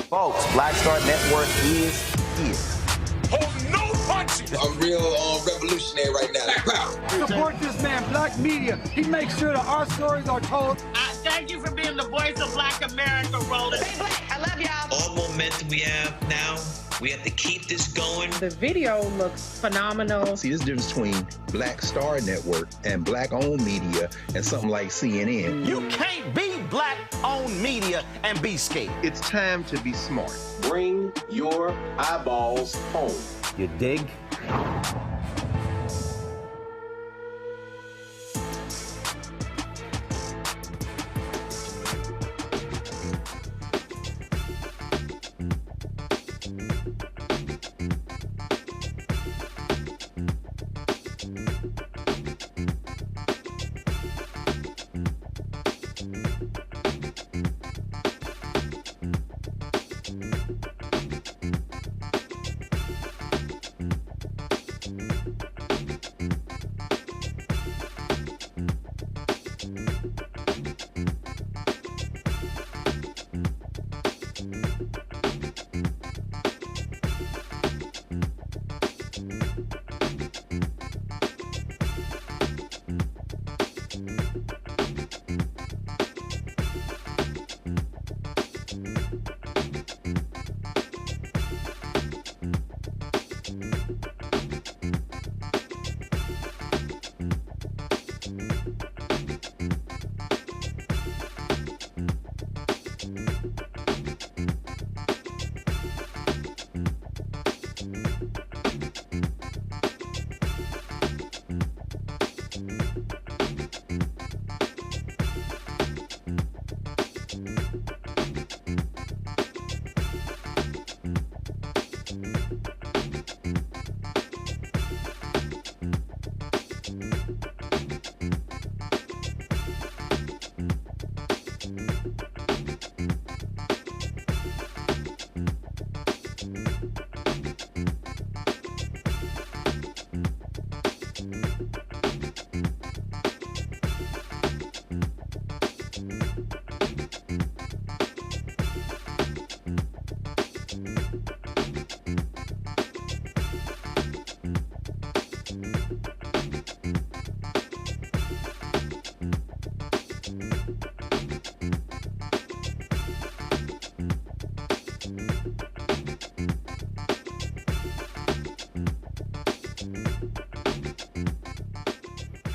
Folks, Black Star Network is here. Hold no punches! I'm real revolutionary right now. Black power. Support this man, Black Media. He makes sure that our stories are told. Thank you for being the voice of Black America, Roland. Stay black. I love y'all. All momentum we have now, we have to keep this going. The video looks phenomenal. See, this difference between Black Star Network and Black-owned media and something like CNN. You can't be Black-owned media and be scared. It's time to be smart. Bring your eyeballs home. You dig?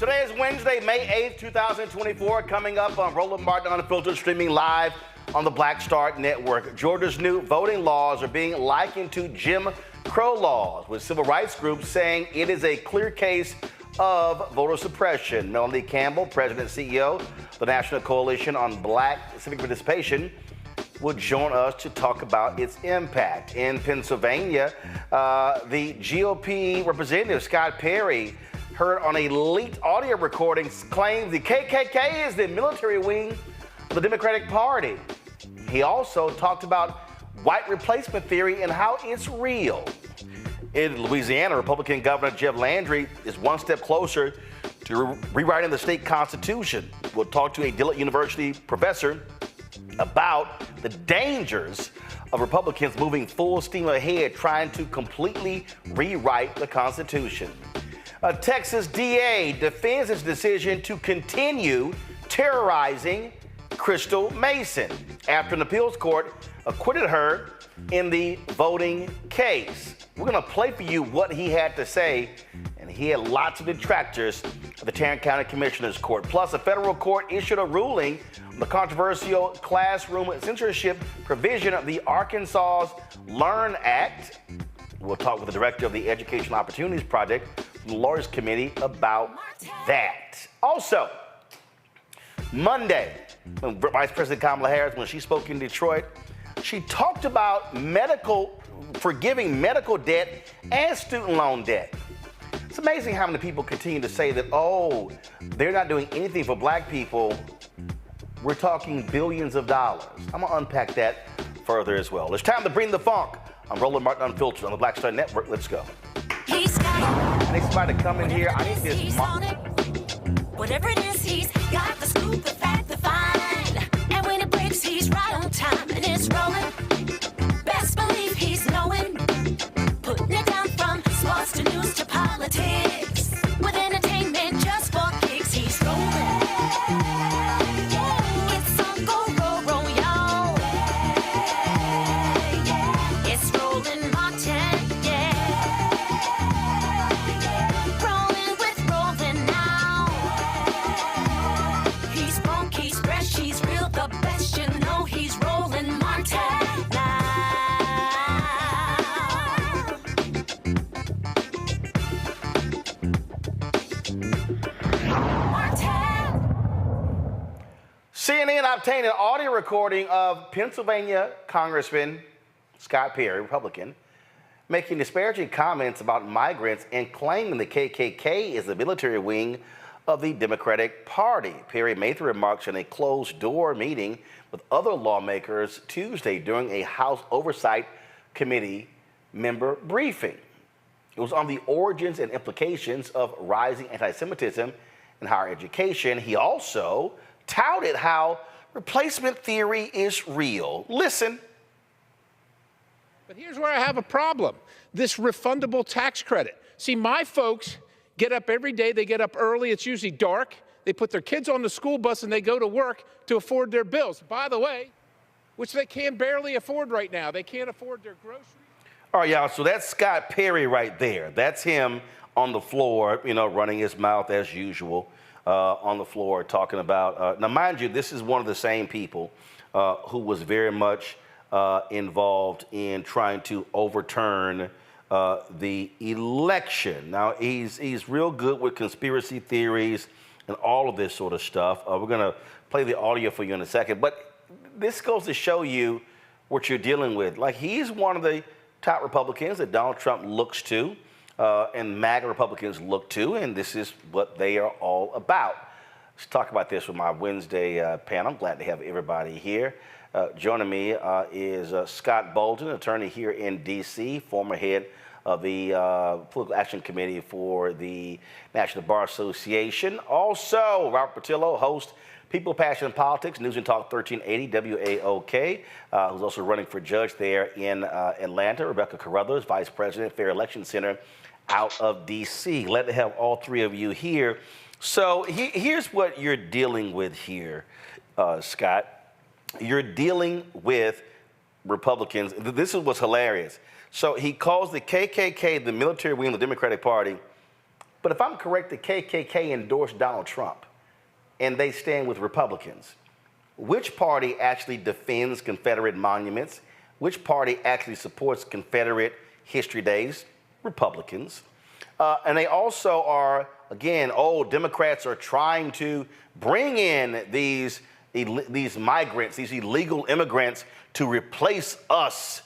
Today is Wednesday, May 8th, 2024. Coming up on Roland Martin Unfiltered, streaming live on the Black Star Network. Georgia's new voting laws are being likened to Jim Crow laws, with civil rights groups saying it is a clear case of voter suppression. Melanie Campbell, President and CEO of the National Coalition on Black Civic Participation, will join us to talk about its impact. In Pennsylvania, the GOP representative, Scott Perry, heard on a leaked audio recording claims the KKK is the military wing of the Democratic Party. He also talked about white replacement theory and how it's real. In Louisiana, Republican Governor Jeff Landry is one step closer to rewriting the state constitution. We'll talk to a Dillard University professor about the dangers of Republicans moving full steam ahead trying to completely rewrite the Constitution. A Texas DA defends his decision to continue terrorizing Crystal Mason after an appeals court acquitted her in the voting case. We're going to play for you what he had to say, and he had lots of detractors at the Tarrant County Commissioner's Court. Plus, a federal court issued a ruling on the controversial classroom censorship provision of the Arkansas's Learn Act. We'll talk with the director of the Educational Opportunities Project from the Lawyers Committee about that. Also, Monday, when Vice President Kamala Harris, when she spoke in Detroit, she talked about forgiving medical debt and student loan debt. It's amazing how many people continue to say that, oh, they're not doing anything for black people. We're talking billions of dollars. I'm going to unpack that further as well. It's time to bring the funk. I'm Roland Martin Unfiltered on the Black Star Network. Let's go. I need somebody to come in here. I need this Whatever it is, he's got the scoop, the fact, the find. And when it breaks, he's right on time. And it's rolling. CNN obtained an audio recording of Pennsylvania Congressman Scott Perry, Republican, making disparaging comments about migrants and claiming the KKK is the military wing of the Democratic Party. Perry made the remarks in a closed-door meeting with other lawmakers Tuesday during a House Oversight Committee member briefing. It was on the origins and implications of rising anti-Semitism in higher education. He also touted how replacement theory is real. Listen. But here's where I have a problem. This refundable tax credit. See, my folks get up every day. They get up early. It's usually dark. They put their kids on the school bus and they go to work to afford their bills. By the way, which they can barely afford right now. They can't afford their groceries. All right, y'all, so that's Scott Perry right there. That's him on the floor, running his mouth as usual on the floor, talking about, now mind you, this is one of the same people who was very much involved in trying to overturn the election. Now, he's real good with conspiracy theories and all of this sort of stuff. We're going to play the audio for you in a second, but this goes to show you what you're dealing with. Like, he's one of the top Republicans that Donald Trump looks to and MAGA Republicans look to, and this is what they are all about. Let's talk about this with my Wednesday panel. I'm glad to have everybody here. Joining me is Scott Bolden, attorney here in D.C., former head of the Political Action Committee for the National Bar Association. Also, Robert Patillo, host People, Passion, and Politics, News and Talk 1380 WAOK, who's also running for judge there in Atlanta. Rebecca Carruthers, Vice President, Fair Election Center out of D.C. Glad to have all three of you here. So here's what you're dealing with here, Scott. You're dealing with Republicans. This is what's hilarious. So he calls the KKK the military wing of the Democratic Party. But if I'm correct, the KKK endorsed Donald Trump, and they stand with Republicans. Which party actually defends Confederate monuments? Which party actually supports Confederate history days? Republicans. And they also are, again, Democrats are trying to bring in these migrants, these illegal immigrants, to replace us.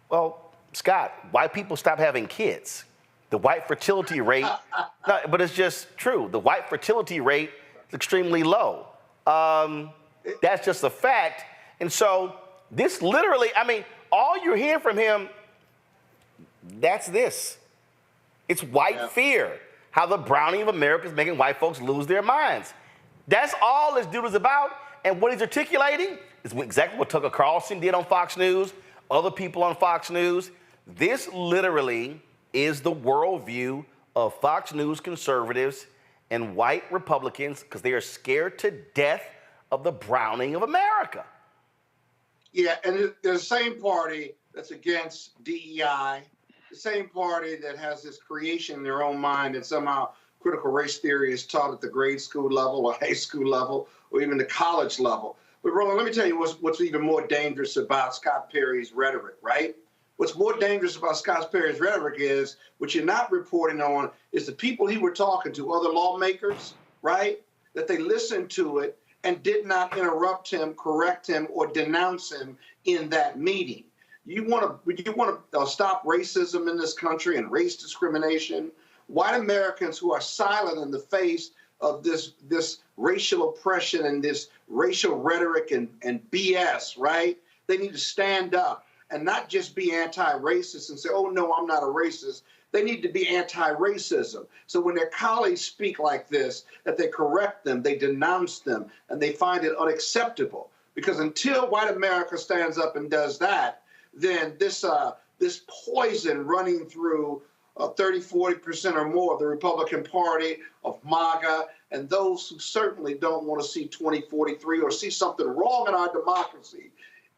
Well, Scott, white people stop having kids. The white fertility rate, no, but it's just true. The white fertility rate is extremely low. That's just a fact. And so this literally, all you're hearing from him, that's this. It's white fear. How the browning of America is making white folks lose their minds. That's all this dude is about. And what he's articulating is exactly what Tucker Carlson did on Fox News, other people on Fox News. This literally is the worldview of Fox News conservatives and white Republicans because they are scared to death of the browning of America. Yeah, and they're the same party that's against DEI, the same party that has this creation in their own mind that somehow critical race theory is taught at the grade school level or high school level or even the college level. But Roland, let me tell you what's even more dangerous about Scott Perry's rhetoric, right? What's more dangerous about Scott Perry's rhetoric is, what you're not reporting on, is the people he were talking to, other lawmakers, right? That they listened to it and did not interrupt him, correct him, or denounce him in that meeting. You want to stop racism in this country and race discrimination. White Americans who are silent in the face of this racial oppression and this racial rhetoric and BS, right? They need to stand up and not just be anti-racist and say, oh, no, I'm not a racist. They need to be anti-racism. So when their colleagues speak like this, that they correct them, they denounce them, and they find it unacceptable. Because until white America stands up and does that, then this poison running through 30-40% or more of the Republican Party, of MAGA, and those who certainly don't want to see 2043 or see something wrong in our democracy,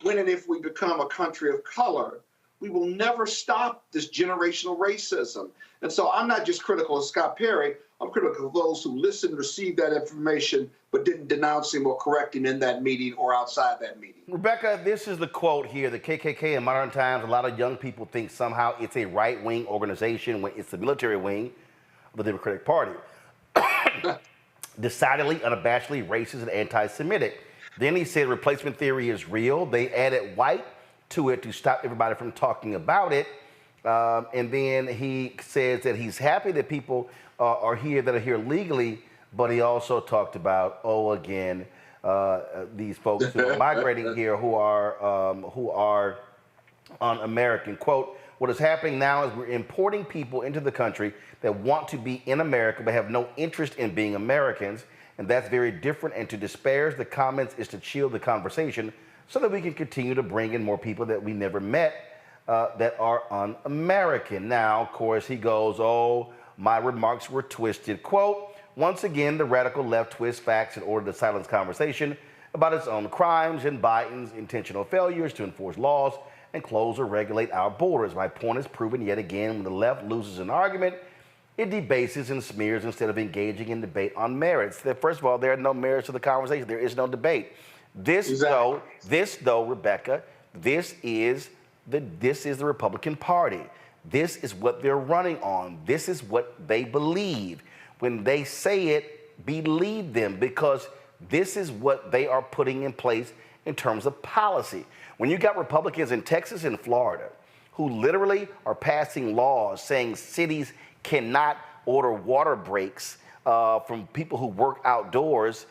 when and if we become a country of color, we will never stop this generational racism. And so I'm not just critical of Scott Perry, I'm critical of those who listened, received that information, but didn't denounce him or correct him in that meeting or outside that meeting. Rebecca, this is the quote here. The KKK in modern times, a lot of young people think somehow it's a right-wing organization when it's the military wing of the Democratic Party. Decidedly, unabashedly racist and anti-Semitic. Then he said replacement theory is real. They added white to it to stop everybody from talking about it. And then he says that he's happy that people are here that are here legally, but he also talked about, these folks who are migrating here who are un-American. Quote, what is happening now is we're importing people into the country that want to be in America but have no interest in being Americans, and that's very different. And to disparage the comments is to chill the conversation so that we can continue to bring in more people that we never met that are un-American. Now, of course, he goes, oh, my remarks were twisted. Quote, once again, the radical left twists facts in order to silence conversation about its own crimes and Biden's intentional failures to enforce laws and close or regulate our borders. My point is proven yet again. When the left loses an argument, it debases and smears instead of engaging in debate on merits. First of all, there are no merits to the conversation. There is no debate. This, though, Rebecca, this is the Republican Party. This is what they're running on. This is what they believe. When they say it, believe them, because this is what they are putting in place in terms of policy. When you got Republicans in Texas and Florida who literally are passing laws saying cities cannot order water breaks from people who work outdoors,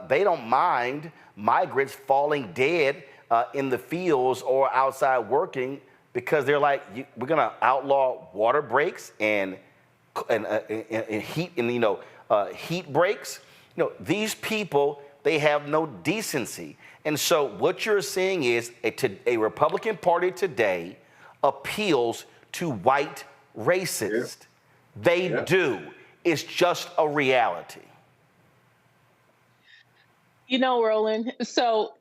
they don't mind migrants falling dead in the fields or outside working, because they're like, we're gonna outlaw water breaks and heat and heat breaks. These people, they have no decency. And so what you're seeing is a Republican Party today appeals to white racists. They do. It's just a reality. Roland, so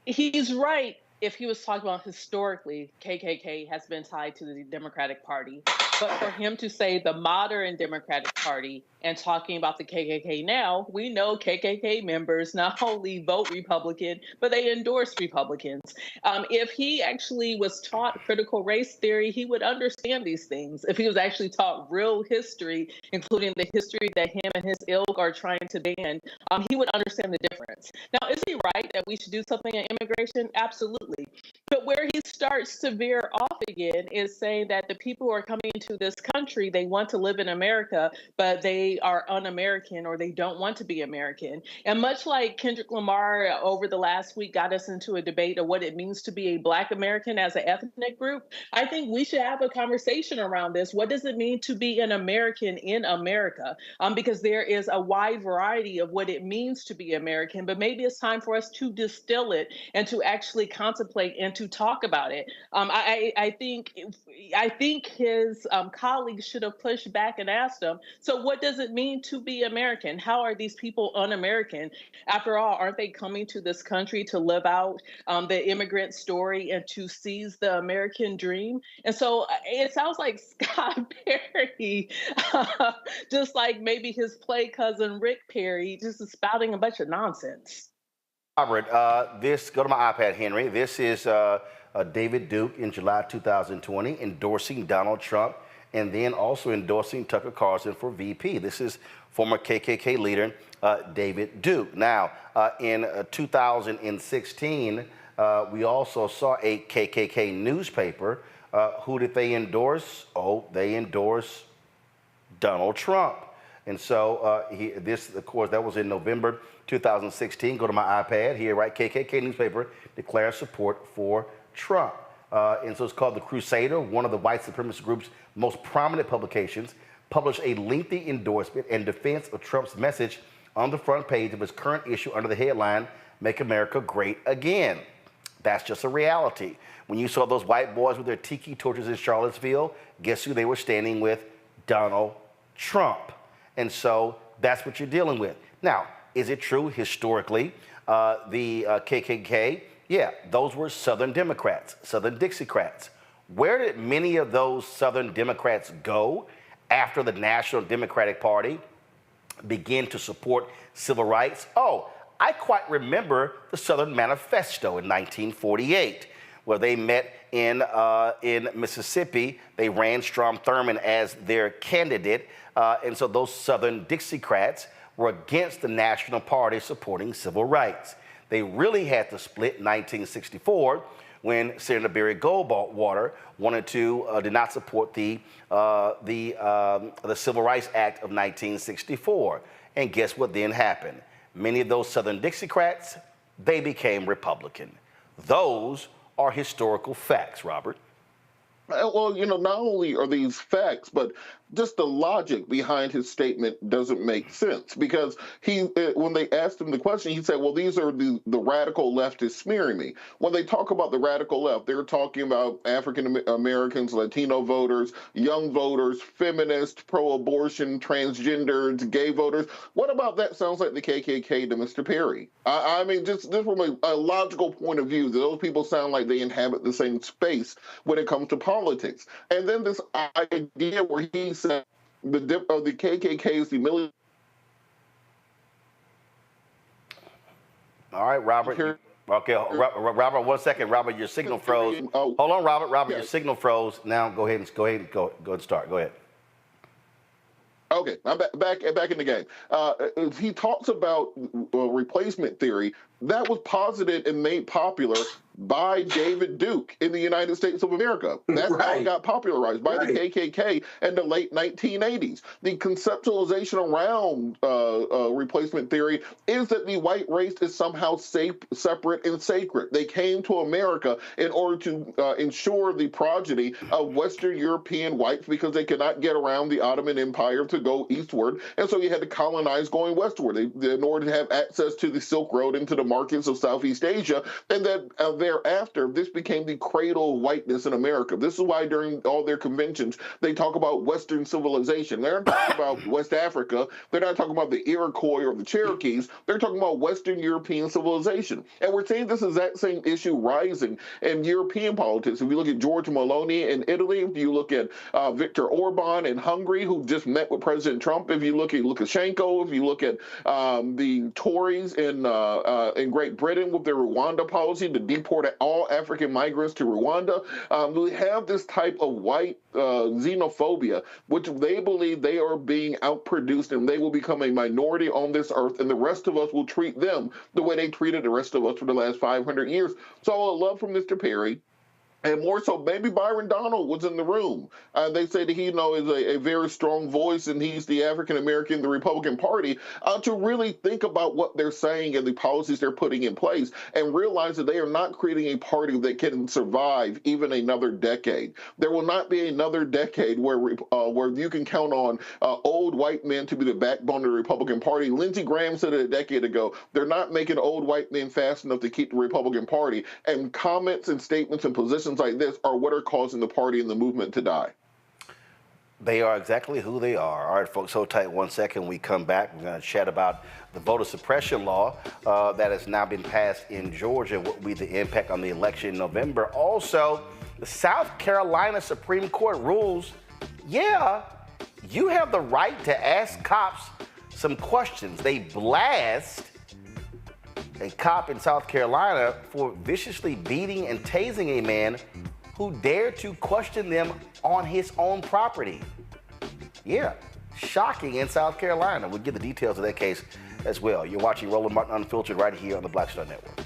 he's right if he was talking about historically, KKK has been tied to the Democratic Party. But for him to say the modern Democratic Party and talking about the KKK now, we know KKK members not only vote Republican, but they endorse Republicans. If he actually was taught critical race theory, he would understand these things. If he was actually taught real history, including the history that him and his ilk are trying to ban, he would understand the difference. Now, is he right that we should do something in immigration? Absolutely. But where he starts to veer off again is saying that the people who are coming into this country, they want to live in America, but they are un-American or they don't want to be American. And much like Kendrick Lamar over the last week got us into a debate of what it means to be a Black American as an ethnic group, I think we should have a conversation around this. What does it mean to be an American in America? Because there is a wide variety of what it means to be American, but maybe it's time for us to distill it and to actually contemplate and to talk about it. I think his colleagues should have pushed back and asked him, so what does it mean to be American? How are these people un-American? After all, aren't they coming to this country to live out the immigrant story and to seize the American dream? And so it sounds like Scott Perry, just like maybe his play cousin Rick Perry, just is spouting a bunch of nonsense. Robert, go to my iPad, Henry. This is David Duke in July 2020 endorsing Donald Trump and then also endorsing Tucker Carlson for VP. This is former KKK leader David Duke. Now, in 2016, we also saw a KKK newspaper. Who did they endorse? Oh, they endorsed Donald Trump. And so of course, that was in November 2016. Go to my iPad here, right? KKK newspaper declares support for Trump. And so it's called The Crusader, one of the white supremacist group's most prominent publications, published a lengthy endorsement and defense of Trump's message on the front page of its current issue under the headline, Make America Great Again. That's just a reality. When you saw those white boys with their tiki torches in Charlottesville, guess who they were standing with? Donald Trump. And so that's what you're dealing with. Now, is it true historically, the KKK, yeah, those were Southern Democrats, Southern Dixiecrats. Where did many of those Southern Democrats go after the National Democratic Party began to support civil rights? Oh, I quite remember the Southern Manifesto in 1948, where they met in Mississippi. They ran Strom Thurmond as their candidate. And so those Southern Dixiecrats were against the National Party supporting civil rights. They really had to split in 1964 when Senator Barry Goldwater did not support the Civil Rights Act of 1964. And guess what then happened? Many of those Southern Dixiecrats, they became Republican. Those are historical facts, Robert. Well, not only are these facts, but just the logic behind his statement doesn't make sense, because when they asked him the question, he said, well, these are the radical leftists smearing me. When they talk about the radical left, they're talking about African Americans, Latino voters, young voters, feminists, pro-abortion, transgenders, gay voters. What about that sounds like the KKK to Mr. Perry? I mean, just from a logical point of view, those people sound like they inhabit the same space when it comes to politics. And then this idea where he said the KKK is the military. All right, Robert. Okay, Robert, 1 second. Robert, your signal froze. Hold on, Robert. Robert, your signal froze. Now go ahead and start. Go ahead. Okay, I'm back in the game. He talks about replacement theory. That was posited and made popular by David Duke in the United States of America. That's how it got popularized, by the KKK in the late 1980s. The conceptualization around replacement theory is that the white race is somehow separate and sacred. They came to America in order to ensure the progeny of Western European whites because they could not get around the Ottoman Empire to go eastward, and so you had to colonize going westward in order to have access to the Silk Road into the markets of Southeast Asia, and then thereafter, this became the cradle of whiteness in America. This is why during all their conventions, they talk about Western civilization. They're not talking about West Africa. They're not talking about the Iroquois or the Cherokees. They're talking about Western European civilization. And we're seeing this exact same issue rising in European politics. If you look at Giorgia Meloni in Italy, if you look at Viktor Orban in Hungary, who just met with President Trump, if you look at Lukashenko, if you look at the Tories in Great Britain with their Rwanda policy to deport all African migrants to Rwanda, we have this type of white xenophobia, which they believe they are being outproduced and they will become a minority on this earth, and the rest of us will treat them the way they treated the rest of us for the last 500 years. So I would love from Mr. Perry, and more so, maybe Byron Donald was in the room. They say that he, is a very strong voice, and he's the African-American, the Republican Party, to really think about what they're saying and the policies they're putting in place and realize that they are not creating a party that can survive even another decade. There will not be another decade where you can count on old white men to be the backbone of the Republican Party. Lindsey Graham said it a decade ago, they're not making old white men fast enough to keep the Republican Party, and comments and statements and positions like this are what are causing the party and the movement to die. They are exactly who they are. All right, folks, hold tight 1 second. We come back. We're going to chat about the voter suppression law that has now been passed in Georgia. What will be the impact on the election in November? Also, the South Carolina Supreme Court rules, you have the right to ask cops some questions. They blast a cop in South Carolina for viciously beating and tasing a man who dared to question them on his own property. Yeah, shocking in South Carolina. We'll give the details of that case as well. You're watching Roland Martin Unfiltered right here on the Black Star Network.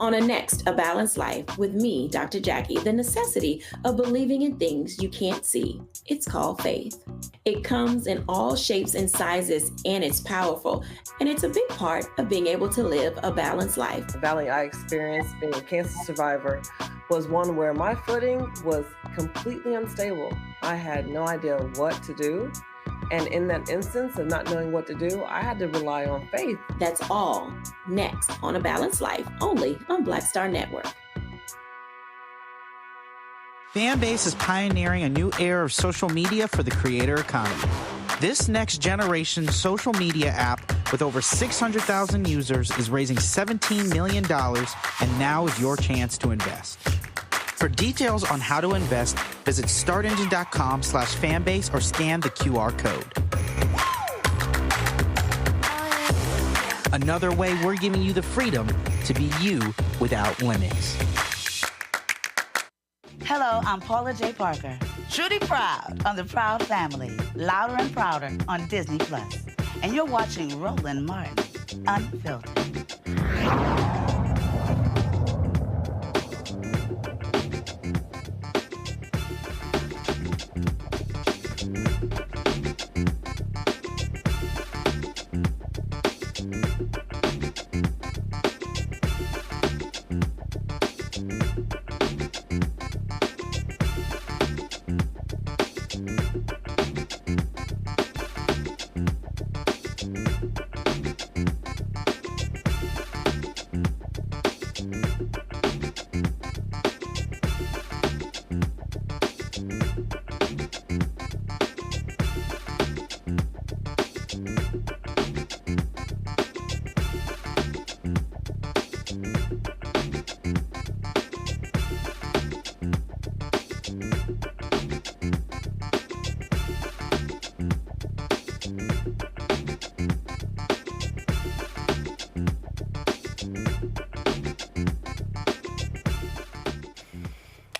On a next, A Balanced Life with me, Dr. Jackie, the necessity of believing in things you can't see. It's called faith. It comes in all shapes and sizes, and it's powerful. And it's a big part of being able to live a balanced life. The valley I experienced being a cancer survivor was one where my footing was completely unstable. I had no idea what to do. And in that instance of not knowing what to do, I had to rely on faith. That's all next on A Balanced Life, only on Black Star Network. Fanbase is pioneering a new era of social media for the creator economy. This next generation social media app with over 600,000 users is raising $17 million, and now is your chance to invest. For details on how to invest, visit startengine.com/fanbase or scan the QR code. Another way we're giving you the freedom to be you without limits. Hello, I'm Paula J. Parker. Truly proud on the Proud Family, Louder and Prouder on Disney+. And you're watching Roland Martin Unfiltered.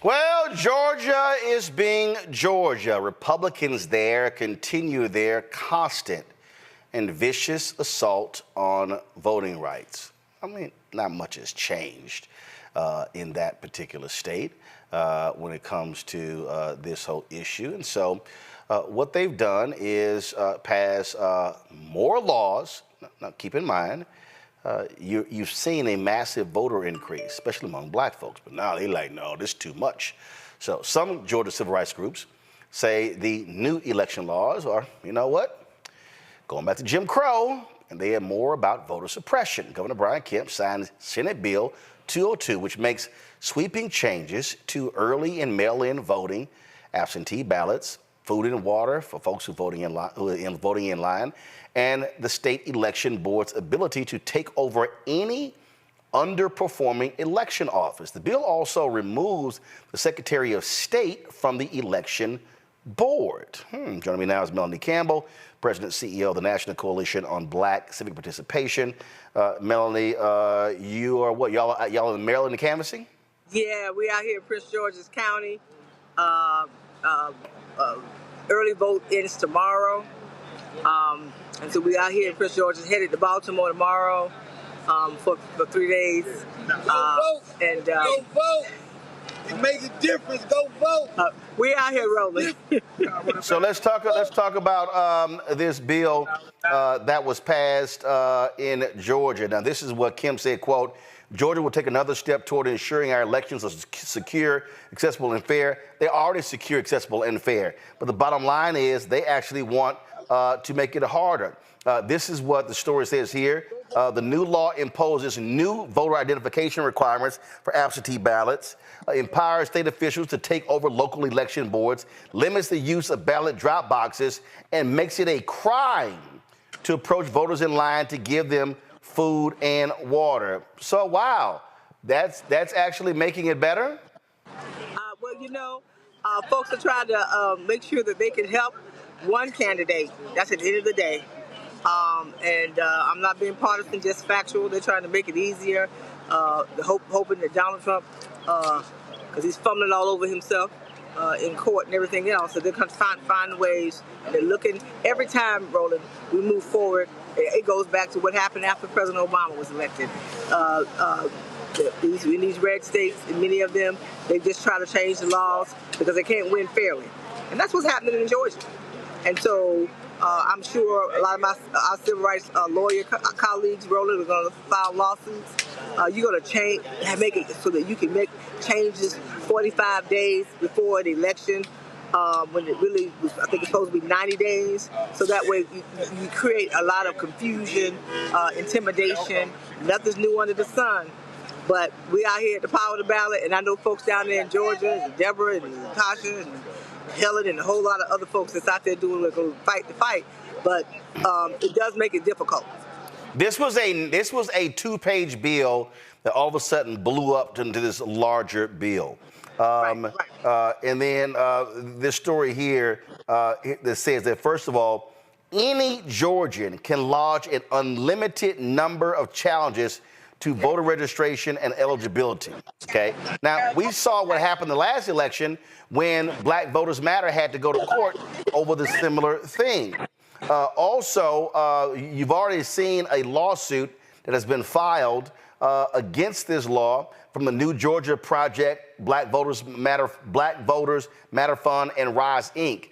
Well, Georgia is being Georgia. Republicans there continue their constant and vicious assault on voting rights. I mean, not much has changed in that particular state when it comes to this whole issue. And so what they've done is pass more laws. Now, keep in mind, you've seen a massive voter increase, especially among black folks. But now they're like, no, this is too much. So some Georgia civil rights groups say the new election laws are, you know what, going back to Jim Crow, and they are more about voter suppression. Governor Brian Kemp signed Senate Bill 202, which makes sweeping changes to early and mail-in voting, absentee ballots, food and water for folks who are voting in line, and the state election board's ability to take over any underperforming election office. The bill also removes the Secretary of State from the election board. Joining me now is Melanie Campbell, President and CEO of the National Coalition on Black Civic Participation. Melanie, you are what? Y'all in Maryland and canvassing? Yeah, we out here in Prince George's County. Early vote ends tomorrow. And so we out here in Prince George's, headed to Baltimore tomorrow for 3 days. Go vote. It makes a difference. Go vote. We out here rolling. So let's talk about this bill that was passed in Georgia. Now, this is what Kim said, quote, Georgia will take another step toward ensuring our elections are secure, accessible, and fair. They're already secure, accessible, and fair. But the bottom line is they actually want to make it harder. This is what the story says here. The new law imposes new voter identification requirements for absentee ballots, empowers state officials to take over local election boards, limits the use of ballot drop boxes, and makes it a crime to approach voters in line to give them food and water. So, wow, that's actually making it better? Well, you know, folks are trying to make sure that they can help one candidate. That's at the end of the day. I'm not being partisan, just factual. They're trying to make it easier, hoping that Donald Trump, because he's fumbling all over himself in court and everything else, so they're going to find ways, and they're looking, every time, Roland, we move forward, it goes back to what happened after President Obama was elected. In these red states, in many of them, they just try to change the laws because they can't win fairly. And that's what's happening in Georgia. And so I'm sure a lot of our civil rights lawyer colleagues, Roland, are going to file lawsuits. You're going to make it so that you can make changes 45 days before the election, when it really was, I think it's supposed to be 90 days. So that way you create a lot of confusion, intimidation. Nothing's new under the sun. But we out here at the power of the ballot, and I know folks down there in Georgia, and Deborah and Tasha and Helen and a whole lot of other folks that's out there doing going to fight the fight. But it does make it difficult. This was a two-page bill that all of a sudden blew up into this larger bill. Right. And then this story here that says that, first of all, any Georgian can lodge an unlimited number of challenges to voter registration and eligibility, okay? Now, we saw what happened the last election when Black Voters Matter had to go to court over the similar thing. Also, you've already seen a lawsuit that has been filed against this law from the New Georgia Project, Black Voters Matter Fund, and Rise Inc.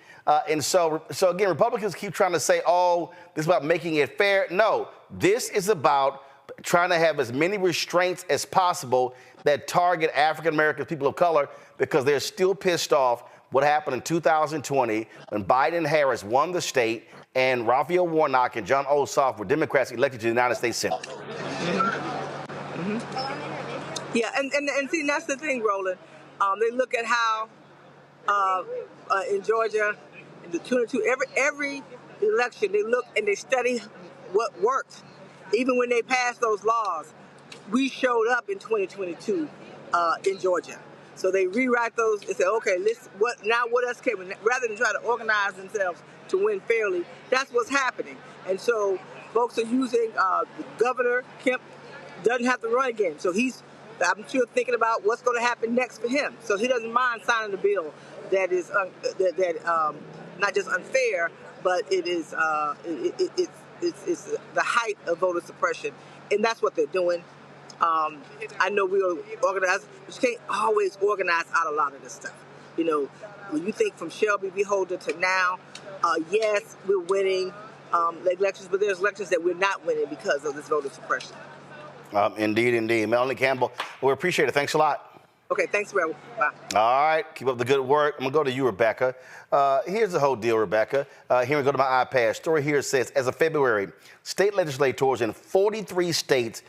And so again, Republicans keep trying to say, oh, this is about making it fair. No, this is about trying to have as many restraints as possible that target African Americans, people of color, because they're still pissed off what happened in 2020 when Biden and Harris won the state and Raphael Warnock and John Ossoff were Democrats elected to the United States Senate. Yeah, and see, that's the thing, Roland. They look at how in Georgia, in the 22, every election, they look and they study what worked. Even when they passed those laws, we showed up in 2022 in Georgia. So they rewrite those and say, okay, what else can we, rather than try to organize themselves to win fairly, that's what's happening. And so folks are using Governor Kemp doesn't have to run again. So I'm sure thinking about what's going to happen next for him. So he doesn't mind signing a bill that is not just unfair, but it's the height of voter suppression, and that's what they're doing. I know we are organized, but you can't always organize out a lot of this stuff. You know, when you think from Shelby v. Holder to now, yes, we're winning elections, but there's elections that we're not winning because of this voter suppression. Indeed. Melanie Campbell, we appreciate it. Thanks a lot. Okay, thanks, Rebel. Bye. All right, keep up the good work. I'm going to go to you, Rebecca. Here's the whole deal, Rebecca. Here we go to my iPad. Story here says, as of February, state legislators in 43 states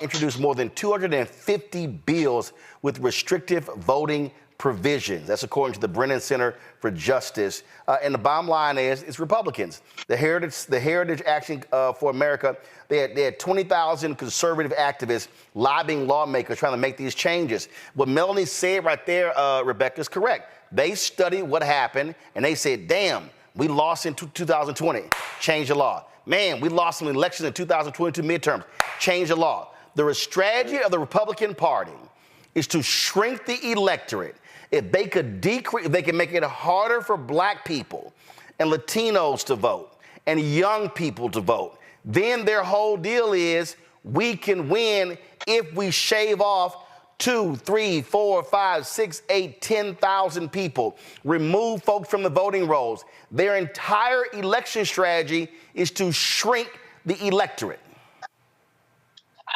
introduced more than 250 bills with restrictive voting provisions. That's according to the Brennan Center for Justice. And the bottom line is, it's Republicans. The Heritage Action for America, they had 20,000 conservative activists lobbying lawmakers trying to make these changes. What Melanie said right there, Rebecca, is correct. They studied what happened, and they said, damn, we lost in 2020. Change the law. Man, we lost some elections in 2022 midterms. Change the law. The strategy of the Republican Party is to shrink the electorate. If they could decrease, if they can make it harder for black people and Latinos to vote and young people to vote, then their whole deal is we can win if we shave off 2, 3, 4, 5, 6, 8, 10,000 people, remove folks from the voting rolls. Their entire election strategy is to shrink the electorate.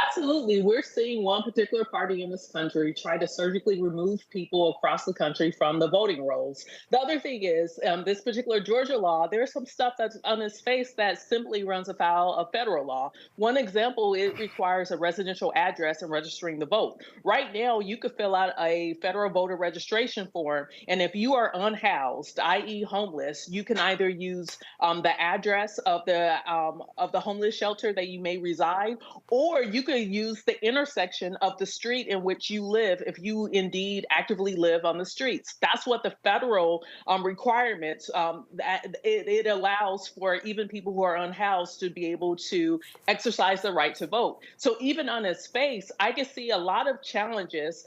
Absolutely. We're seeing one particular party in this country try to surgically remove people across the country from the voting rolls. The other thing is, this particular Georgia law, there's some stuff that's on its face that simply runs afoul of federal law. One example, it requires a residential address in registering the vote. Right now, you could fill out a federal voter registration form, and if you are unhoused, i.e. homeless, you can either use the address of the homeless shelter that you may reside, or you could use the intersection of the street in which you live if you indeed actively live on the streets. That's what the federal requirements, it allows for even people who are unhoused to be able to exercise the right to vote. So even on its face, I can see a lot of challenges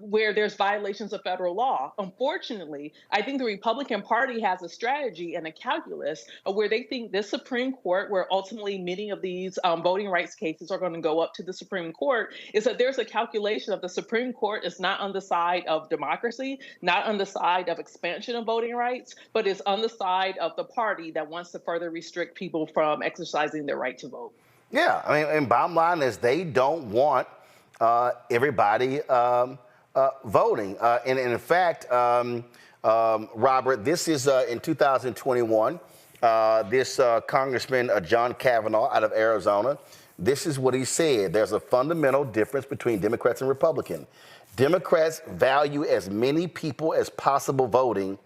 where there's violations of federal law. Unfortunately, I think the Republican Party has a strategy and a calculus where they think this Supreme Court, where ultimately many of these voting rights cases are going to go up to the Supreme Court, is that there's a calculation of the Supreme Court is not on the side of democracy, not on the side of expansion of voting rights, but is on the side of the party that wants to further restrict people from exercising their right to vote. Yeah, I mean, and bottom line is they don't want everybody voting. And in fact, Robert, this is in 2021. This Congressman John Kavanaugh out of Arizona, this is what he said. There's a fundamental difference between Democrats and Republicans. Democrats value as many people as possible voting,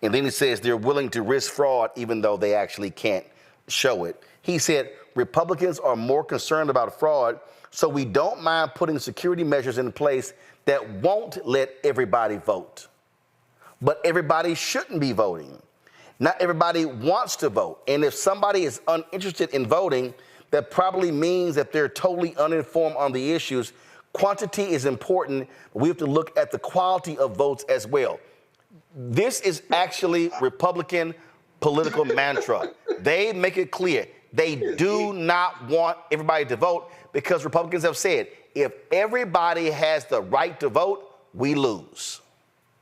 and then he says they're willing to risk fraud even though they actually can't show it. He said Republicans are more concerned about fraud, so we don't mind putting security measures in place that won't let everybody vote. But everybody shouldn't be voting. Not everybody wants to vote. And if somebody is uninterested in voting, that probably means that they're totally uninformed on the issues. Quantity is important, but we have to look at the quality of votes as well. This is actually Republican political mantra. They make it clear they do not want everybody to vote because Republicans have said if everybody has the right to vote, we lose.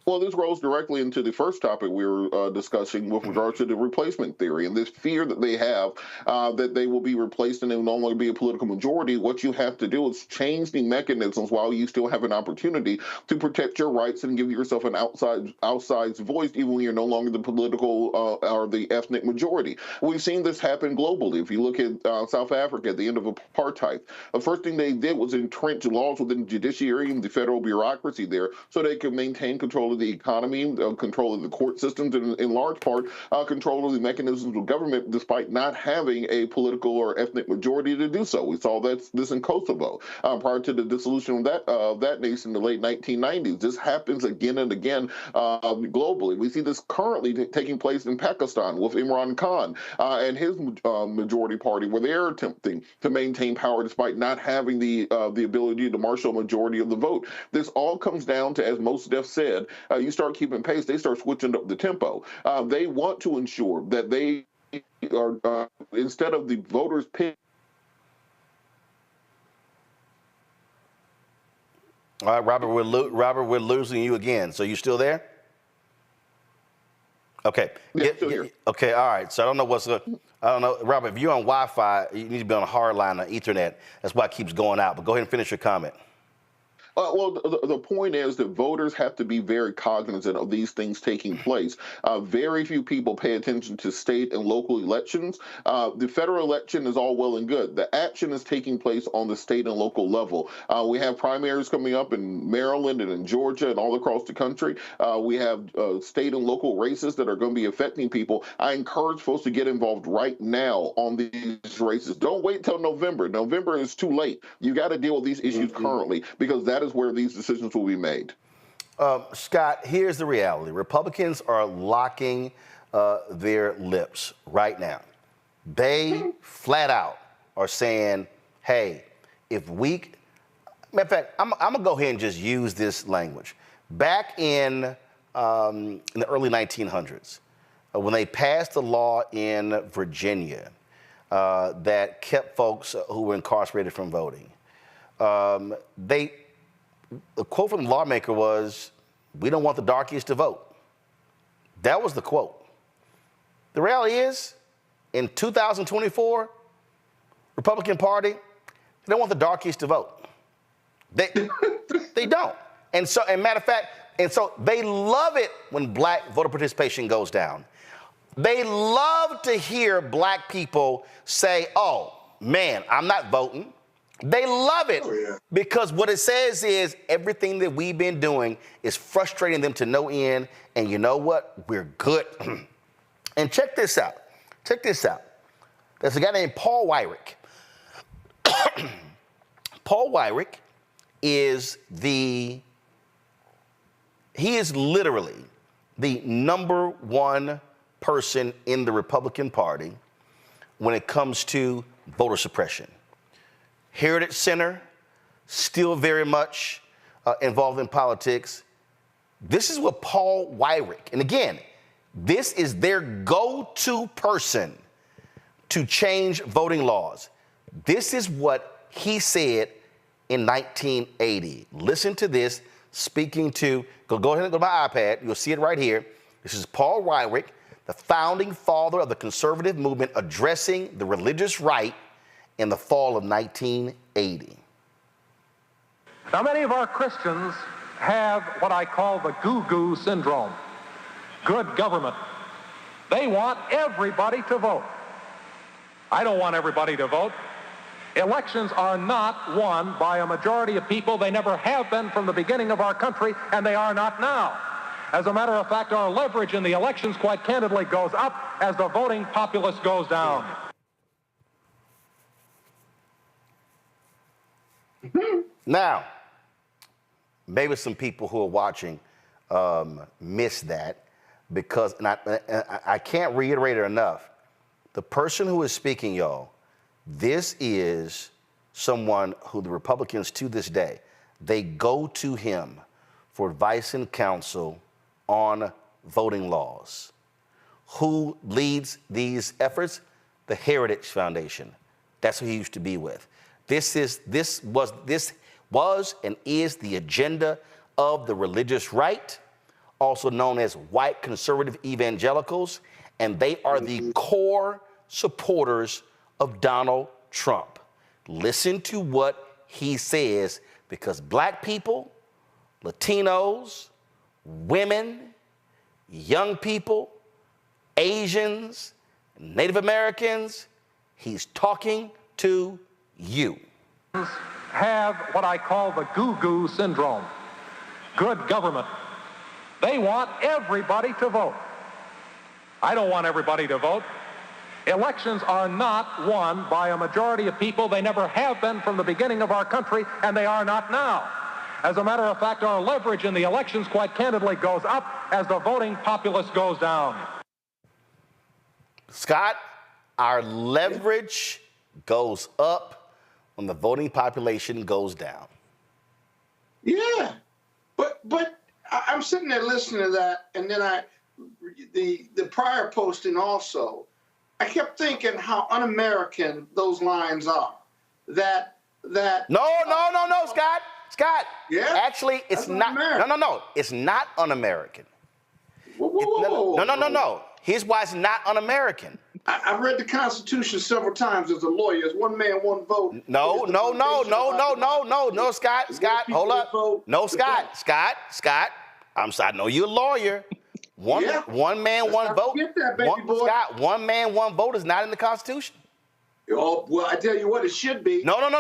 Well, this rolls directly into the first topic we were discussing with regard to the replacement theory and this fear that they have that they will be replaced and they will no longer be a political majority. What you have to do is change the mechanisms while you still have an opportunity to protect your rights and give yourself an outsized voice, even when you're no longer the political or the ethnic majority. We've seen this happen globally. If you look at South Africa at the end of apartheid, the first thing they did was entrench laws within the judiciary and the federal bureaucracy there so they could maintain control of the economy, control of the court systems, and in large part, control of the mechanisms of government, despite not having a political or ethnic majority to do so. We saw this in Kosovo prior to the dissolution of that nation in the late 1990s. This happens again and again globally. We see this currently taking place in Pakistan with Imran Khan and his majority party, where they're attempting to maintain power despite not having the ability to marshal a majority of the vote. This all comes down to, as Mos Def said, you start keeping pace, they start switching up the tempo. They want to ensure that they are, instead of the voters pick. All right, Robert, we're losing you again. So you still there? Okay. Yeah, still here. Okay, all right. So I don't know, Robert, if you're on Wi-Fi, you need to be on a hard line or Ethernet. That's why it keeps going out. But go ahead and finish your comment. Well, the point is that voters have to be very cognizant of these things taking place. Very few people pay attention to state and local elections. The federal election is all well and good. The action is taking place on the state and local level. We have primaries coming up in Maryland and in Georgia and all across the country. We have state and local races that are going to be affecting people. I encourage folks to get involved right now on these races. Don't wait till November. November is too late. You got to deal with these issues currently, because that is where these decisions will be made. Scott, here's the reality. Republicans are locking their lips right now. They flat out are saying, hey, if we, matter of fact, I'm going to go ahead and just use this language. Back in the early 1900s, when they passed a law in Virginia that kept folks who were incarcerated from voting, the quote from the lawmaker was, we don't want the darkies to vote. That was the quote. The reality is, in 2024, Republican Party, they don't want the darkies to vote. They don't. And matter of fact, they love it when black voter participation goes down. They love to hear black people say, oh, man, I'm not voting. They love it because what it says is everything that we've been doing is frustrating them to no end. And you know what? We're good. And check this out. There's a guy named Paul Weyrich. Paul Weyrich is literally the number one person in the Republican Party when it comes to voter suppression. Heritage Center, still very much involved in politics. This is what Paul Weyrich, and again, this is their go-to person to change voting laws. This is what he said in 1980. Listen to this, speaking to, go ahead and go to my iPad, you'll see it right here. This is Paul Weyrich, the founding father of the conservative movement, addressing the religious right in the fall of 1980. Now, many of our Christians have what I call the goo-goo syndrome. Good government. They want everybody to vote. I don't want everybody to vote. Elections are not won by a majority of people. They never have been from the beginning of our country, and they are not now. As a matter of fact, our leverage in the elections, quite candidly, goes up as the voting populace goes down. Now, maybe some people who are watching miss that because, and I can't reiterate it enough, the person who is speaking, y'all, this is someone who the Republicans to this day, they go to him for advice and counsel on voting laws. who leads these efforts? The Heritage Foundation. That's who he used to be with. This was and is the agenda of the religious right, also known as white conservative evangelicals, and they are the core supporters of Donald Trump. Listen to what he says, because black people, Latinos, women, young people, Asians, Native Americans, he's talking to you. Have what I call the goo-goo syndrome. Good government. They want everybody to vote. I don't want everybody to vote. Elections are not won by a majority of people. They never have been from the beginning of our country, and they are not now. As a matter of fact, our leverage in the elections, quite candidly, goes up as the voting populace goes down. Scott, our leverage goes up when the voting population goes down. Yeah, but I'm sitting there listening to that, and then the prior posting also, I kept thinking how un-American those lines are. No, Scott. Yeah. Actually, it's not. No. It's not un-American. Whoa. No. Here's why it's not un-American. I've read the Constitution several times as a lawyer. It's one man, one vote. No, Scott, hold up. No, Scott. I know you're a lawyer. One man, one vote. Scott, one man, one vote is not in the Constitution. Oh, well, I tell you what, it should be. No. Hold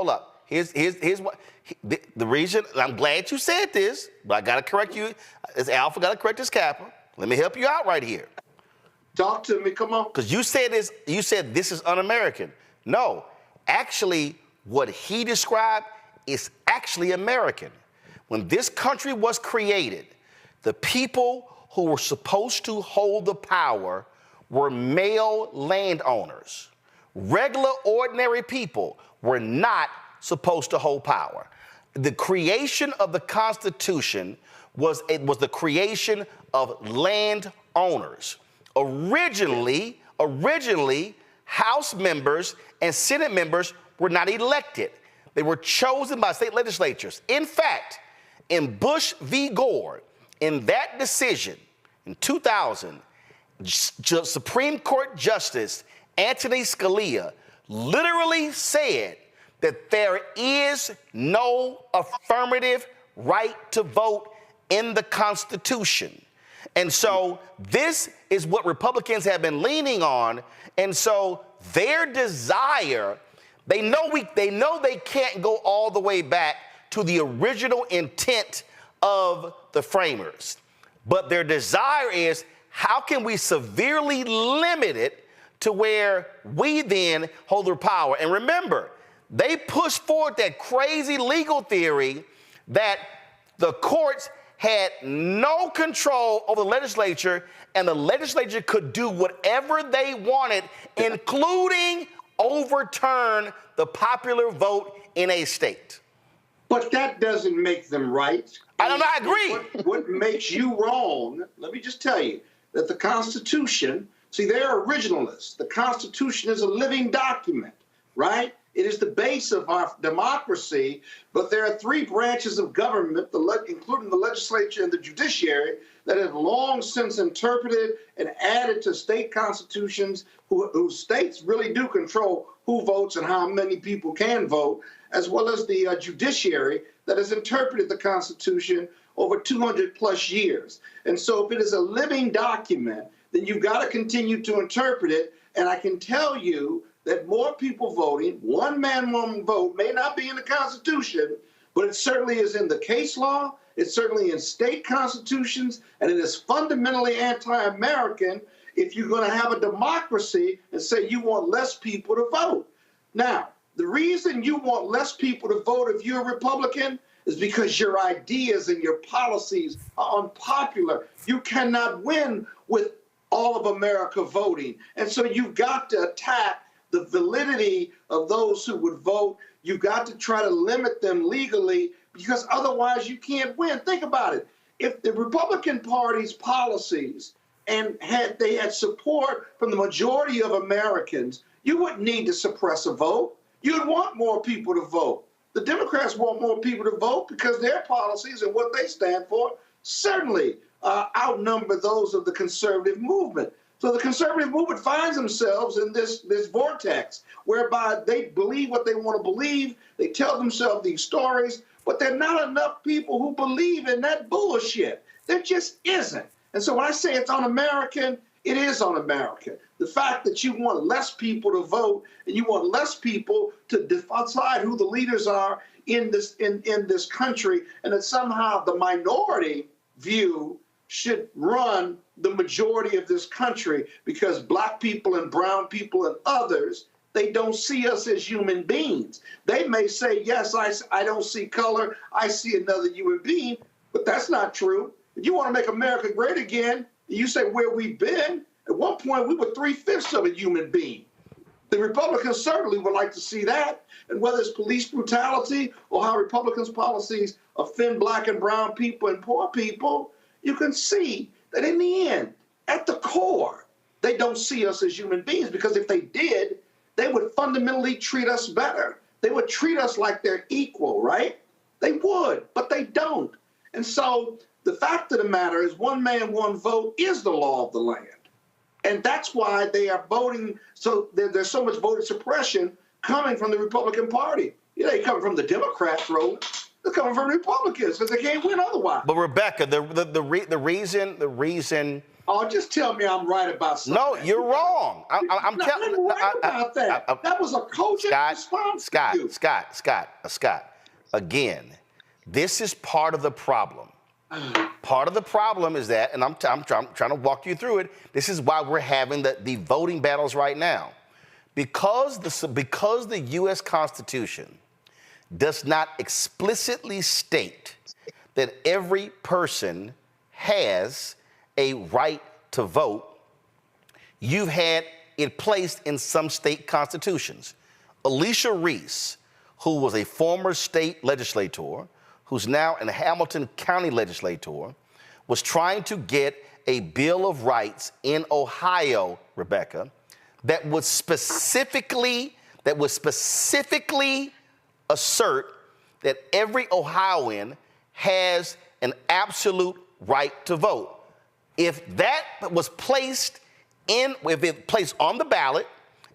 up. Here's what the reason. I'm glad you said this, but I gotta correct you. It's Alpha. Gotta correct this Kappa. Let me help you out right here. Talk to me. Come on. Because you said this is un-American. No, actually, what he described is actually American. When this country was created, the people who were supposed to hold the power were male landowners. Regular, ordinary people were not supposed to hold power. The creation of the Constitution was the creation of landowners. Originally, House members and Senate members were not elected. They were chosen by state legislatures. In fact, in Bush v. Gore, in that decision in 2000, Supreme Court Justice Anthony Scalia literally said that there is no affirmative right to vote in the Constitution. And so this is what Republicans have been leaning on. And so their desire, they know they can't go all the way back to the original intent of the framers. But their desire is, how can we severely limit it to where we then hold the power? And remember, they pushed forward that crazy legal theory that the courts had no control over the legislature, and the legislature could do whatever they wanted, including overturn the popular vote in a state. But that doesn't make them right. I agree. What makes you wrong, let me just tell you, that the Constitution, see, they're originalists. The Constitution is a living document, right? It is the base of our democracy, but there are three branches of government, including the legislature and the judiciary, that have long since interpreted and added to state constitutions, whose states really do control who votes and how many people can vote, as well as the judiciary that has interpreted the Constitution over 200 plus years. And so if it is a living document, then you've got to continue to interpret it. And I can tell you that more people voting, one man, one vote, may not be in the Constitution, but it certainly is in the case law, it's certainly in state constitutions, and it is fundamentally anti-American if you're going to have a democracy and say you want less people to vote. Now, the reason you want less people to vote if you're a Republican is because your ideas and your policies are unpopular. You cannot win with all of America voting. And so you've got to attack the validity of those who would vote. You've got to try to limit them legally, because otherwise you can't win. Think about it. if the Republican Party's policies and they had support from the majority of Americans, you wouldn't need to suppress a vote. You'd want more people to vote. The Democrats want more people to vote because their policies and what they stand for certainly outnumber those of the conservative movement. So the conservative movement finds themselves in this vortex whereby they believe what they want to believe. They tell themselves these stories, but there are not enough people who believe in that bullshit. There just isn't. And so when I say it's un-American, it is un-American. The fact that you want less people to vote and you want less people to decide who the leaders are in this country, and that somehow the minority view should run the majority of this country because black people and brown people and others, they don't see us as human beings. They may say, yes, I don't see color, I see another human being, but that's not true. If you want to make America great again, you say where we've been, at one point we were 3/5 of a human being. The Republicans certainly would like to see that. And whether it's police brutality or how Republicans' policies offend black and brown people and poor people, you can see that in the end, at the core, they don't see us as human beings, because if they did, they would fundamentally treat us better. They would treat us like they're equal, right? They would, but they don't. And so the fact of the matter is, one man, one vote is the law of the land. And that's why they are voting. So there's so much voter suppression coming from the Republican Party. You know, they coming from the Democrats, Roland. They're coming from Republicans because they can't win otherwise. But Rebecca, the reason. Oh, just tell me I'm right about something. No, you're wrong. I'm telling you. Right about that. That was a cogent response. Scott. Again, this is part of the problem. Part of the problem is that, and I'm trying to walk you through it. This is why we're having the voting battles right now, because the U.S. Constitution does not explicitly state that every person has a right to vote. You've had it placed in some state constitutions. Alicia Reese, who was a former state legislator, who's now a Hamilton County legislator, was trying to get a Bill of Rights in Ohio, Rebecca, that would specifically assert that every Ohioan has an absolute right to vote. If that was placed on the ballot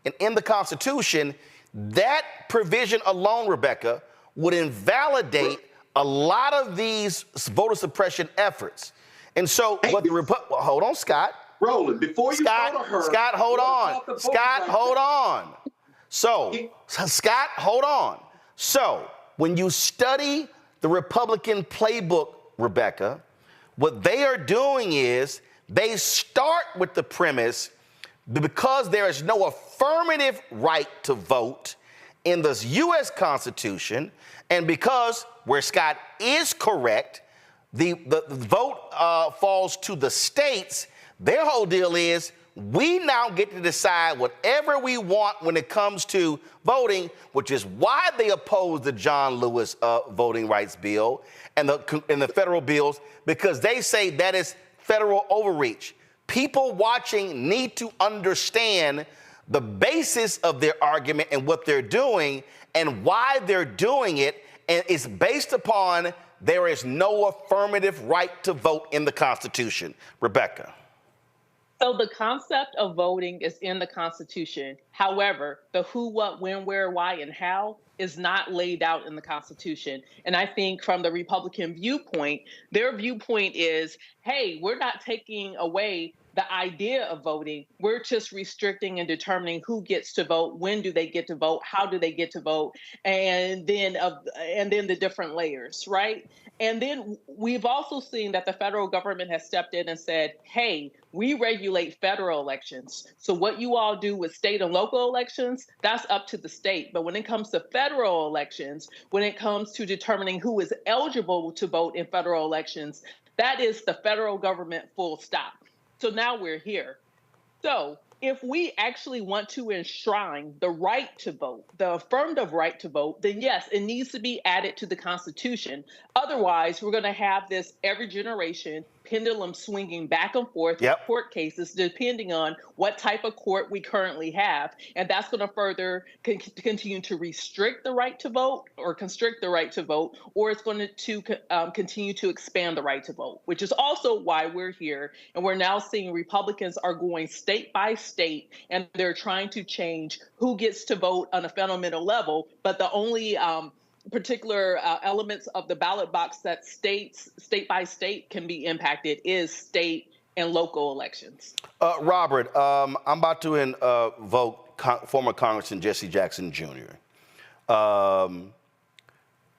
and in the Constitution, that provision alone, Rebecca, would invalidate a lot of these voter suppression efforts. And so, hold on, Scott. Roland, before you go to her. Scott, hold on. Scott, hold on. So, Scott, hold on. So, when you study the Republican playbook, Rebecca, what they are doing is they start with the premise that because there is no affirmative right to vote in the U.S. Constitution, and because, where Scott is correct, the vote falls to the states, their whole deal is we now get to decide whatever we want when it comes to voting, which is why they oppose the John Lewis voting rights bill and the federal bills, because they say that is federal overreach. People watching need to understand the basis of their argument and what they're doing and why they're doing it, and it's based upon there is no affirmative right to vote in the Constitution. Rebecca. So the concept of voting is in the Constitution. However, the who, what, when, where, why, and how is not laid out in the Constitution. And I think from the Republican viewpoint, their viewpoint is, hey, we're not taking away the idea of voting. We're just restricting and determining who gets to vote, when do they get to vote, how do they get to vote, and then the different layers, right? And then we've also seen that the federal government has stepped in and said, hey, we regulate federal elections. So what you all do with state and local elections, that's up to the state. But when it comes to federal elections, when it comes to determining who is eligible to vote in federal elections, that is the federal government, full stop. So now we're here. So if we actually want to enshrine the right to vote, the affirmative right to vote, then yes, it needs to be added to the Constitution. Otherwise, we're going to have this every generation pendulum swinging back and forth with court cases, depending on what type of court we currently have. And that's going to further continue to restrict the right to vote or constrict the right to vote, or it's going to continue to expand the right to vote, which is also why we're here. And we're now seeing Republicans are going state by state, and they're trying to change who gets to vote on a fundamental level. But the only particular elements of the ballot box that state by state can be impacted is state and local elections. Robert, I'm about to invoke former Congressman Jesse Jackson Jr.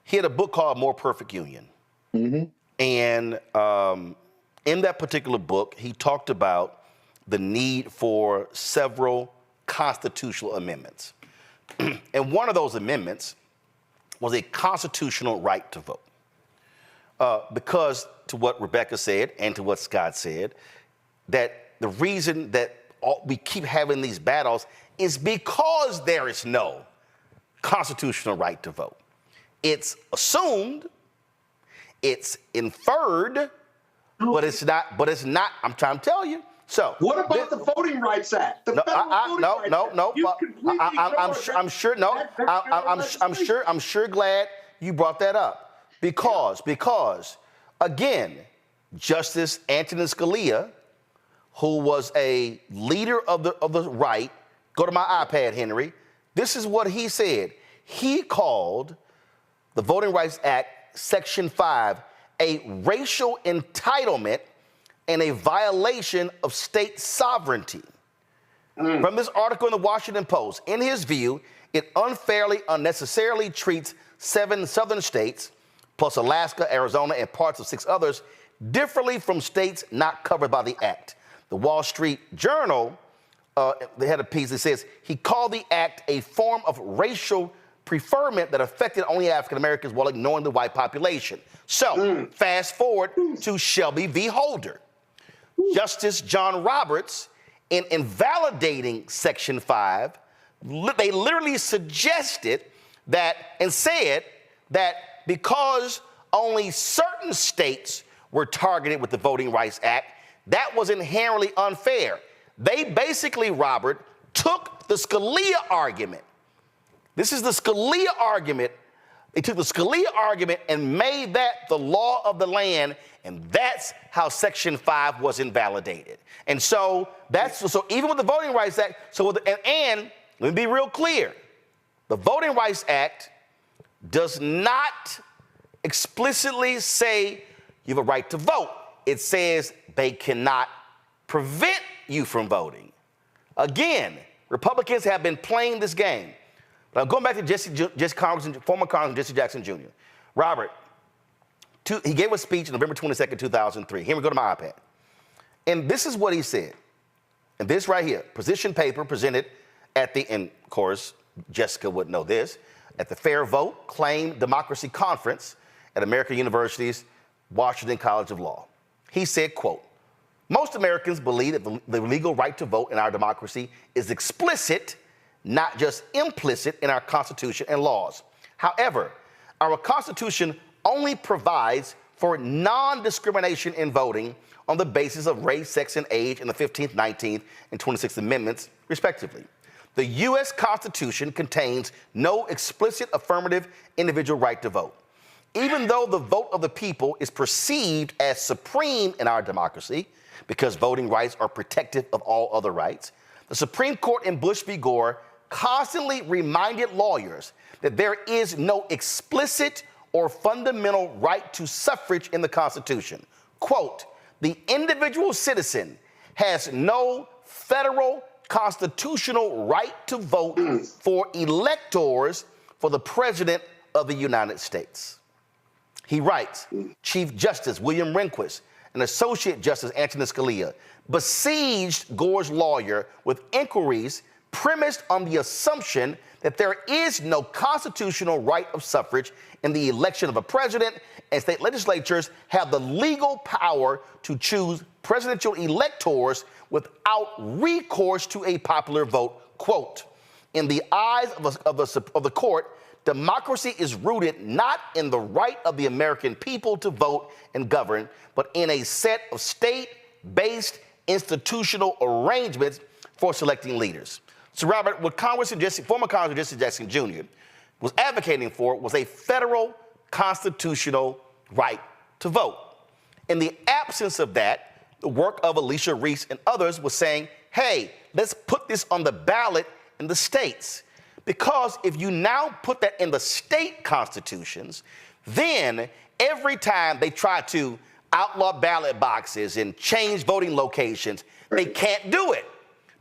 He had a book called More Perfect Union. And in that particular book, he talked about the need for several constitutional amendments. And one of those amendments was a constitutional right to vote. Because, to what Rebecca said and to what Scott said, that the reason that we keep having these battles is because there is no constitutional right to vote. It's assumed, it's inferred, but it's not, I'm trying to tell you. So what about the Voting Rights Act? I'm sure glad you brought that up because again, Justice Antonin Scalia, who was a leader of the right, go to my iPad, Henry. This is what he said. He called the Voting Rights Act, Section 5, a racial entitlement and a violation of state sovereignty. From this article in the Washington Post, in his view, it unfairly, unnecessarily treats 7 southern states, plus Alaska, Arizona, and parts of 6 others, differently from states not covered by the act. The Wall Street Journal, they had a piece that says, he called the act a form of racial preferment that affected only African Americans while ignoring the white population. So, fast forward to Shelby v. Holder. Justice John Roberts, in invalidating Section 5, they literally suggested that and said that because only certain states were targeted with the Voting Rights Act, that was inherently unfair. They basically, Robert, took the Scalia argument. This is the Scalia argument. They took the Scalia argument and made that the law of the land, and that's how Section 5 was invalidated. And so so even with the Voting Rights Act, and let me be real clear, the Voting Rights Act does not explicitly say you have a right to vote. It says they cannot prevent you from voting. Again, Republicans have been playing this game. Now, going back to former Congressman Jesse Jackson Jr. Robert, he gave a speech on November 22nd, 2003. Here we go to my iPad. And this is what he said. And this right here, position paper presented at the, and of course, Jessica would know this, at the Fair Vote Claim Democracy Conference at American University's Washington College of Law. He said, quote, most Americans believe that the legal right to vote in our democracy is explicit, not just implicit, in our Constitution and laws. However, our Constitution only provides for non-discrimination in voting on the basis of race, sex, and age in the 15th, 19th, and 26th Amendments, respectively. The U.S. Constitution contains no explicit affirmative individual right to vote. Even though the vote of the people is perceived as supreme in our democracy, because voting rights are protective of all other rights, the Supreme Court in Bush v. Gore constantly reminded lawyers that there is no explicit or fundamental right to suffrage in the Constitution. Quote, the individual citizen has no federal constitutional right to vote for electors for the President of the United States. He writes, Chief Justice William Rehnquist and Associate Justice Antonin Scalia besieged Gore's lawyer with inquiries premised on the assumption that there is no constitutional right of suffrage in the election of a president, and state legislatures have the legal power to choose presidential electors without recourse to a popular vote. Quote, in the eyes of the court, democracy is rooted not in the right of the American people to vote and govern, but in a set of state-based institutional arrangements for selecting leaders. So, Robert, what former Congressman Jesse Jackson Jr. was advocating for was a federal constitutional right to vote. In the absence of that, the work of Alicia Reese and others was saying, hey, let's put this on the ballot in the states. Because if you now put that in the state constitutions, then every time they try to outlaw ballot boxes and change voting locations, they can't do it.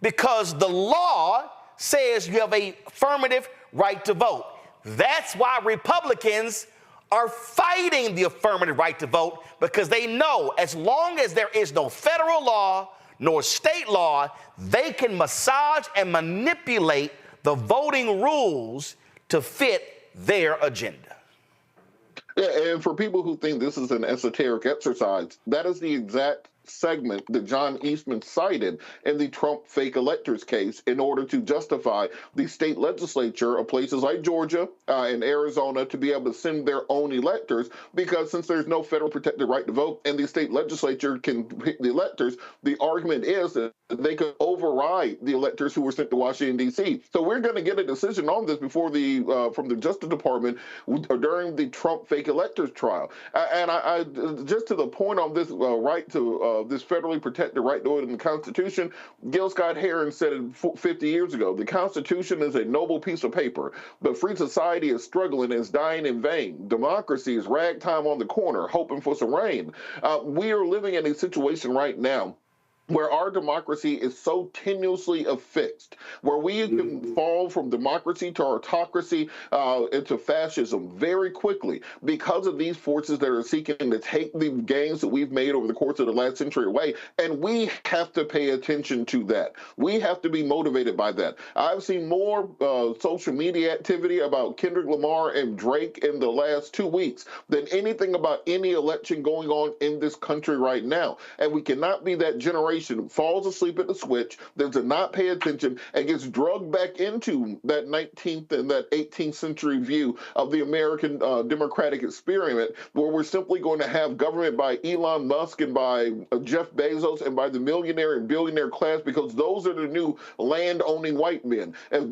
Because the law says you have an affirmative right to vote. That's why Republicans are fighting the affirmative right to vote, because they know as long as there is no federal law nor state law, they can massage and manipulate the voting rules to fit their agenda. Yeah, and for people who think this is an esoteric exercise, that is the exact segment that John Eastman cited in the Trump fake electors case in order to justify the state legislature of places like Georgia and Arizona to be able to send their own electors, because since there's no federal protected right to vote and the state legislature can pick the electors, the argument is that they could override the electors who were sent to Washington, D.C. So we're going to get a decision on this before from the Justice Department during the Trump fake electors trial. And I just to the point on this right to this federally protected right to vote in the Constitution, Gil Scott Heron said it 50 years ago, the Constitution is a noble piece of paper, but free society is struggling and is dying in vain. Democracy is ragtime on the corner, hoping for some rain. We are living in a situation right now where our democracy is so tenuously affixed, where we can fall from democracy to autocracy into fascism very quickly because of these forces that are seeking to take the gains that we've made over the course of the last century away. And we have to pay attention to that. We have to be motivated by that. I've seen more social media activity about Kendrick Lamar and Drake in the last 2 weeks than anything about any election going on in this country right now. And we cannot be that generation who falls asleep at the switch, that does not pay attention, and gets drugged back into that 19th and that 18th century view of the American democratic experiment, where we're simply going to have government by Elon Musk and by Jeff Bezos and by the millionaire and billionaire class, because those are the new land-owning white men. If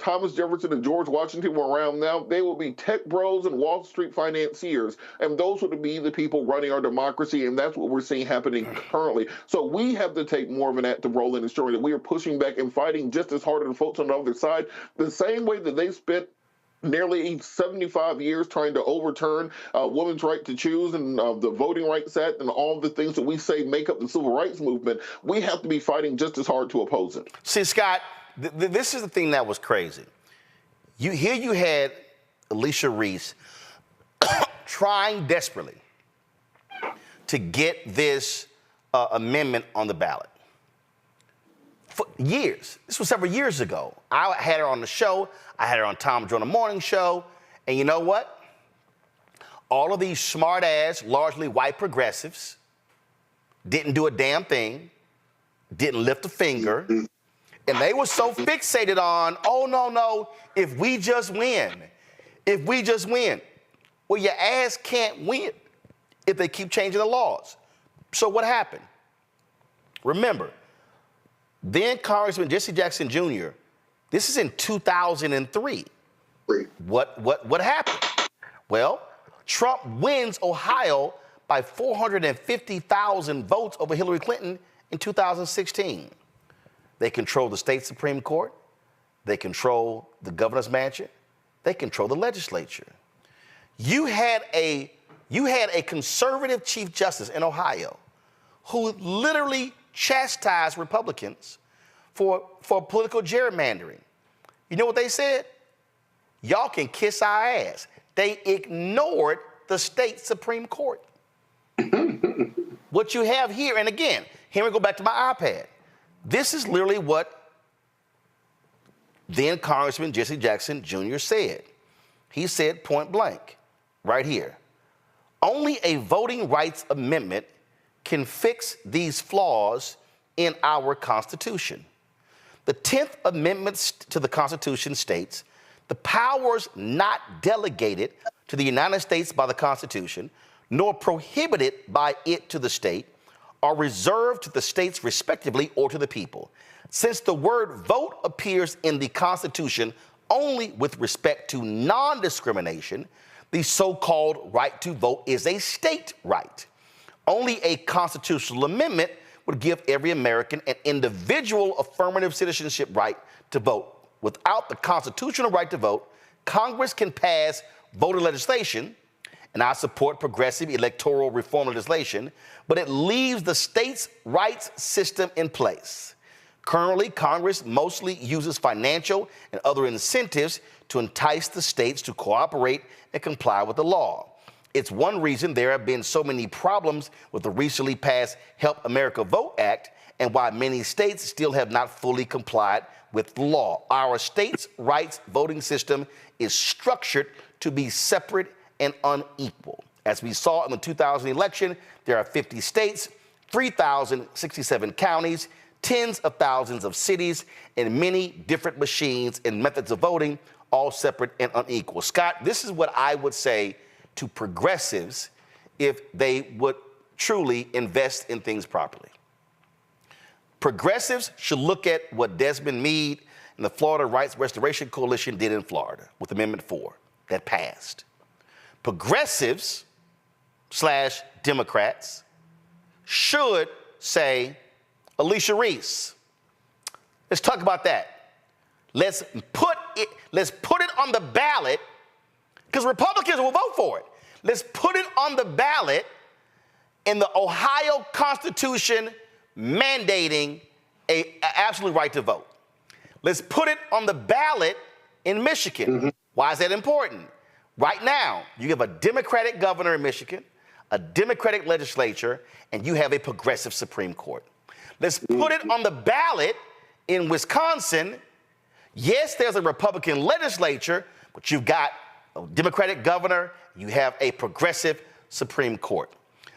Thomas Jefferson and George Washington were around now, they would be tech bros and Wall Street financiers, and those would be the people running our democracy, and that's what we're seeing happening currently. So we have to take more of an active role in ensuring that we are pushing back and fighting just as hard as the folks on the other side, the same way that they spent nearly 75 years trying to overturn women's right to choose and the Voting Rights Act and all the things that we say make up the civil rights movement. We have to be fighting just as hard to oppose it. See, Scott, this is the thing that was crazy. You had Alicia Reese trying desperately to get this amendment on the ballot. For years. This was several years ago. I had her on the show. I had her on Tom Joyner Morning Show. And you know what? All of these smart-ass, largely white progressives didn't do a damn thing, didn't lift a finger, and they were so fixated on, oh, no, if we just win. Well, your ass can't win if they keep changing the laws. So what happened? Remember, then Congressman Jesse Jackson Jr., this is in 2003. What happened? Well, Trump wins Ohio by 450,000 votes over Hillary Clinton in 2016. They control the state Supreme Court. They control the governor's mansion. They control the legislature. You had a conservative chief justice in Ohio who literally chastised Republicans for political gerrymandering. You know what they said? Y'all can kiss our ass. They ignored the state Supreme Court. What you have here, and again, here we go back to my iPad. This is literally what then Congressman Jesse Jackson Jr. said. He said point blank, right here, only a voting rights amendment can fix these flaws in our Constitution. The 10th Amendment to the Constitution states, the powers not delegated to the United States by the Constitution, nor prohibited by it to the state, are reserved to the states respectively or to the people. Since the word vote appears in the Constitution only with respect to non-discrimination, the so-called right to vote is a state right. Only a constitutional amendment would give every American an individual affirmative citizenship right to vote. Without the constitutional right to vote, Congress can pass voter legislation, and I support progressive electoral reform legislation, but it leaves the states' rights system in place. Currently, Congress mostly uses financial and other incentives to entice the states to cooperate and comply with the law. It's one reason there have been so many problems with the recently passed Help America Vote Act and why many states still have not fully complied with the law. Our states' rights voting system is structured to be separate and unequal. As we saw in the 2000 election, there are 50 states, 3,067 counties, tens of thousands of cities, and many different machines and methods of voting, all separate and unequal. Scott, this is what I would say to progressives if they would truly invest in things properly. Progressives should look at what Desmond Meade and the Florida Rights Restoration Coalition did in Florida with Amendment 4 that passed. Progressives / Democrats should say, Alicia Reese, let's talk about that. Let's put it on the ballot, because Republicans will vote for it. Let's put it on the ballot in the Ohio Constitution mandating an absolute right to vote. Let's put it on the ballot in Michigan. Mm-hmm. Why is that important? Right now, you have a Democratic governor in Michigan, a Democratic legislature, and you have a progressive Supreme Court. Let's put it on the ballot in Wisconsin. Yes, there's a Republican legislature, but you've got a Democratic governor, you have a progressive Supreme Court.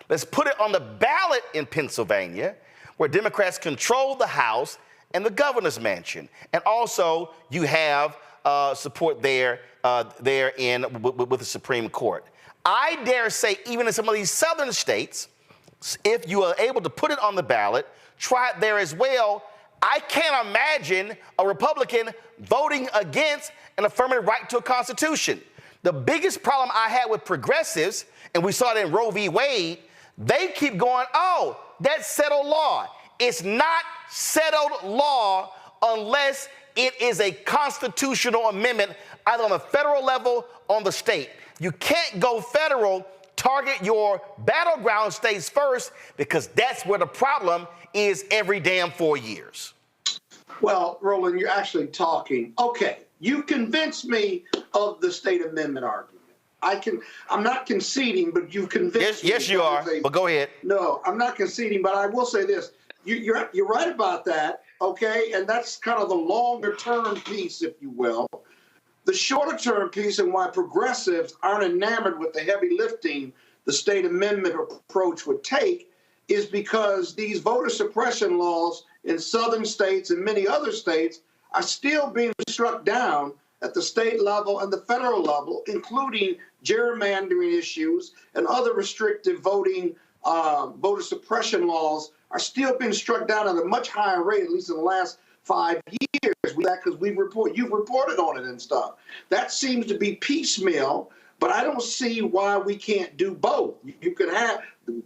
Let's put it on the ballot in Pennsylvania, where Democrats control the House and the governor's mansion. And also, you have support there with the Supreme Court. I dare say, even in some of these southern states, if you are able to put it on the ballot, try it there as well. I can't imagine a Republican voting against an affirmative right to a Constitution. The biggest problem I had with progressives, and we saw it in Roe v. Wade, they keep going, oh, that's settled law. It's not settled law unless it is a constitutional amendment, either on the federal level or on the state. You can't go federal, target your battleground states first, because that's where the problem is every damn 4 years. Well, Roland, you're actually talking. Okay, you convinced me of the state amendment argument. I'm not conceding, but you convinced me. Yes, you are, but go ahead. No, I'm not conceding, but I will say this. You're right about that, okay? And that's kind of the longer-term piece, if you will. The shorter-term piece, and why progressives aren't enamored with the heavy lifting the state amendment approach would take, is because these voter suppression laws in southern states and many other states are still being struck down at the state level and the federal level, including gerrymandering issues and other restrictive voter suppression laws are still being struck down at a much higher rate, at least in the last 5 years. Because you've reported on it and stuff. That seems to be piecemeal, but I don't see why we can't do both. You can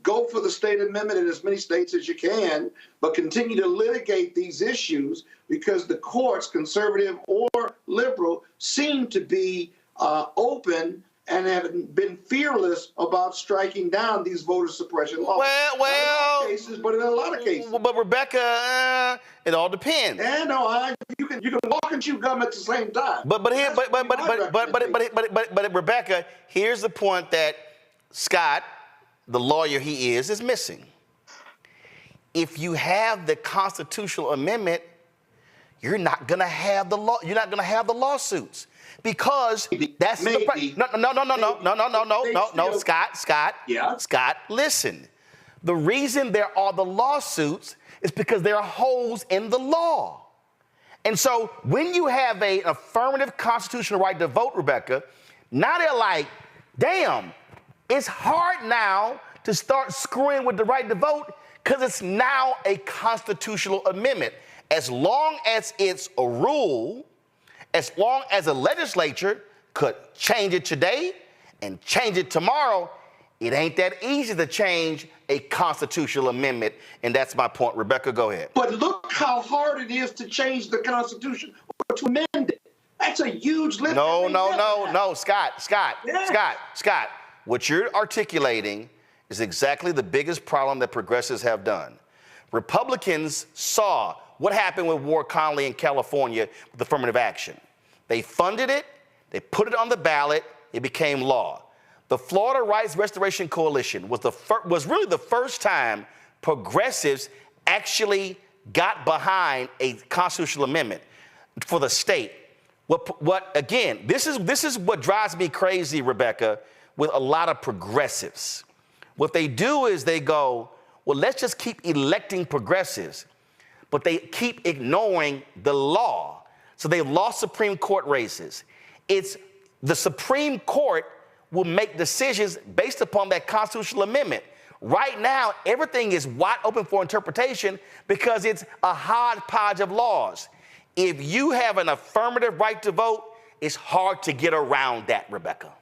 go for the state amendment in as many states as you can, but continue to litigate these issues because the courts, conservative or liberal, seem to be open and have been fearless about striking down these voter suppression laws. Well, not in all cases, but in a lot of cases. But Rebecca, it all depends. Yeah, no, you can walk and chew gum at the same time. But Rebecca, here's the point that Scott, the lawyer he is missing. If you have the constitutional amendment, you're not going to have the law. You're not going to have the lawsuits. Because that's the no, Scott. Yeah. Scott, listen. The reason there are the lawsuits is because there are holes in the law. And so when you have an affirmative constitutional right to vote, Rebecca, now they're like, damn, it's hard now to start screwing with the right to vote because it's now a constitutional amendment. As long as it's a rule, as long as a legislature could change it today and change it tomorrow, it ain't that easy to change a constitutional amendment. And that's my point. Rebecca, go ahead. But look how hard it is to change the Constitution or to amend it. That's a huge lift. No, Scott. What you're articulating is exactly the biggest problem that progressives have done. Republicans saw what happened with Ward Conley in California with affirmative action. They funded it, they put it on the ballot, it became law. The Florida Rights Restoration Coalition was really the first time progressives actually got behind a constitutional amendment for the state. Again, this is what drives me crazy, Rebecca, with a lot of progressives. What they do is they go, well, let's just keep electing progressives, but they keep ignoring the law. So they've lost Supreme Court races. It's the Supreme Court will make decisions based upon that constitutional amendment. Right now, everything is wide open for interpretation because it's a hodgepodge of laws. If you have an affirmative right to vote, it's hard to get around that, Rebecca.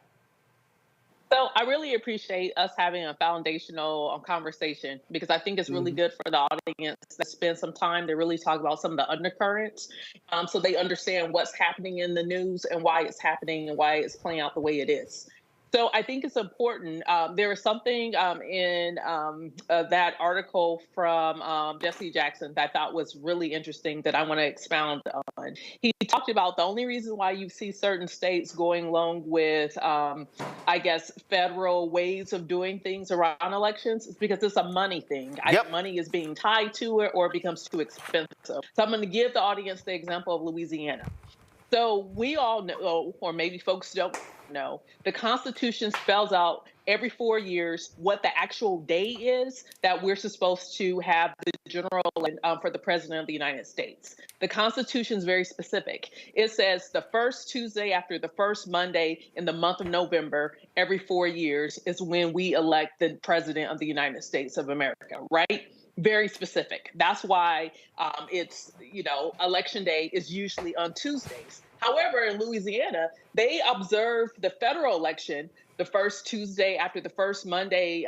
So I really appreciate us having a foundational conversation because I think it's really good for the audience to spend some time to really talk about some of the undercurrents so they understand what's happening in the news and why it's happening and why it's playing out the way it is. So I think it's important. There was something in that article from Jesse Jackson that I thought was really interesting that I want to expound on. He talked about the only reason why you see certain states going along with, I guess, federal ways of doing things around elections is because it's a money thing. Either money is being tied to it or it becomes too expensive. So I'm going to give the audience the example of Louisiana. So we all know, or maybe folks don't know, the Constitution spells out every 4 years what the actual day is that we're supposed to have the general for the President of the United States. The Constitution is very specific. It says the first Tuesday after the first Monday in the month of November every 4 years is when we elect the President of the United States of America, right? Very specific. That's why it's, Election Day is usually on Tuesdays. However, in Louisiana, they observe the federal election the first Tuesday after the first Monday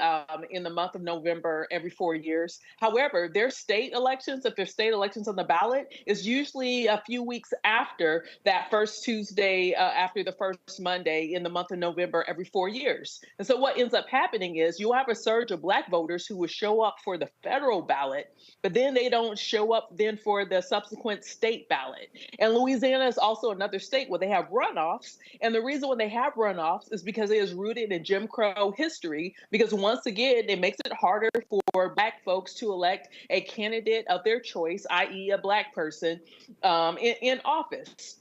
in the month of November every 4 years. However, their state elections, if there's state elections on the ballot, is usually a few weeks after that first Tuesday after the first Monday in the month of November every 4 years. And so what ends up happening is you'll have a surge of Black voters who will show up for the federal ballot, but then they don't show up then for the subsequent state ballot. And Louisiana is also another state where they have runoffs. And the reason why they have runoffs is because it is rooted in Jim Crow history, because once again, it makes it harder for Black folks to elect a candidate of their choice, i.e. a Black person, in office.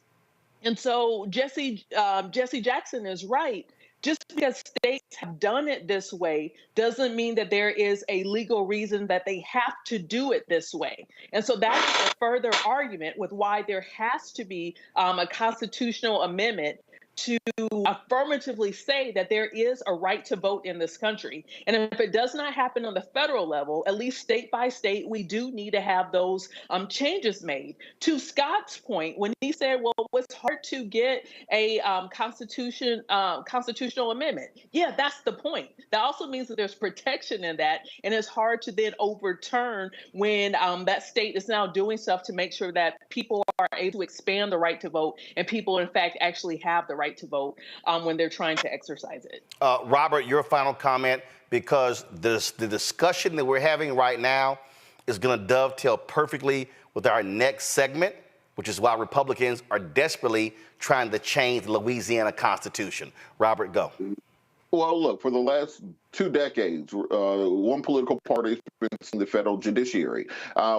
And so Jesse Jackson is right. Just because states have done it this way doesn't mean that there is a legal reason that they have to do it this way. And so that's a further argument with why there has to be a constitutional amendment to affirmatively say that there is a right to vote in this country. And if it does not happen on the federal level, at least state by state, we do need to have those changes made. To Scott's point, when he said, well, it's hard to get a constitutional amendment. Yeah, that's the point. That also means that there's protection in that, and it's hard to then overturn when that state is now doing stuff to make sure that people are able to expand the right to vote and people, in fact, actually have the right to vote when they're trying to exercise it. Robert, your final comment, because the discussion that we're having right now is going to dovetail perfectly with our next segment, which is why Republicans are desperately trying to change the Louisiana Constitution. Robert, go. Well, look, for the last 2 decades, one political party has been in the federal judiciary.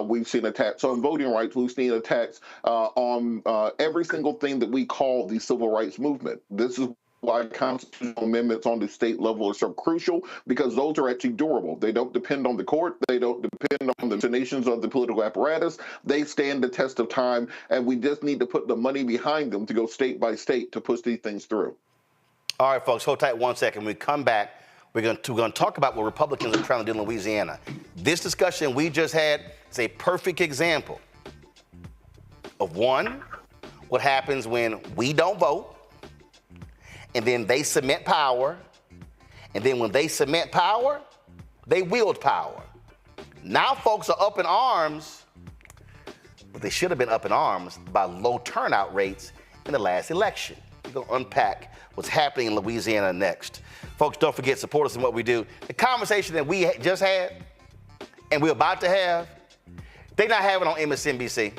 We've seen attacks on voting rights. We've seen attacks on every single thing that we call the civil rights movement. This is why constitutional amendments on the state level are so crucial, because those are actually durable. They don't depend on the court. They don't depend on the machinations of the political apparatus. They stand the test of time, and we just need to put the money behind them to go state by state to push these things through. All right, folks, hold tight 1 second. When we come back, we're going to talk about what Republicans are trying to do in Louisiana. This discussion we just had is a perfect example of, one, what happens when we don't vote, and then they cement power, and then when they cement power, they wield power. Now folks are up in arms, but they should have been up in arms by low turnout rates in the last election. We're going to unpack what's happening in Louisiana next. Folks, don't forget, support us in what we do. The conversation that we just had and we're about to have, they're not having on MSNBC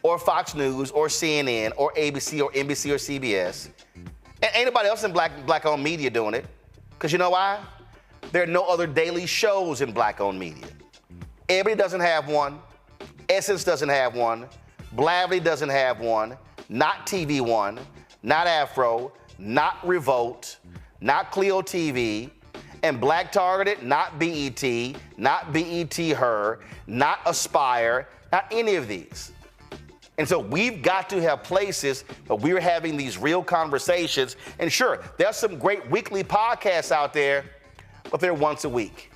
or Fox News or CNN or ABC or NBC or CBS. And ain't nobody else in black-owned media doing it. Because you know why? There are no other daily shows in black-owned media. Ebony doesn't have one. Essence doesn't have one. Blavely doesn't have one. Not TV One. Not Afro. Not Revolt. Not Clio TV. And Black Targeted, not BET. Not BET Her. Not Aspire. Not any of these. And so we've got to have places where we're having these real conversations. And sure, there's some great weekly podcasts out there, but they're once a week.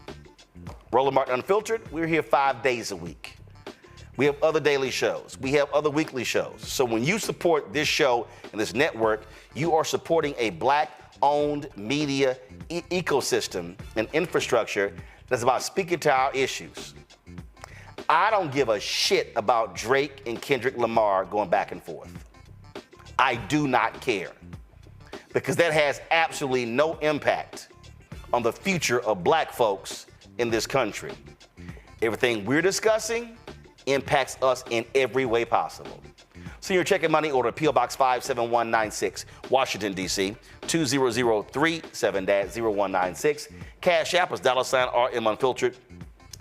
Roland Martin Unfiltered, we're here 5 days a week. We have other daily shows. We have other weekly shows. So when you support this show and this network, you are supporting a black-owned media ecosystem and infrastructure that's about speaking to our issues. I don't give a shit about Drake and Kendrick Lamar going back and forth. I do not care, because that has absolutely no impact on the future of black folks in this country. Everything we're discussing impacts us in every way possible. Send your check and money order, P.O. Box 57196, Washington, D.C., 20037-0196. Cash App is $RM Unfiltered.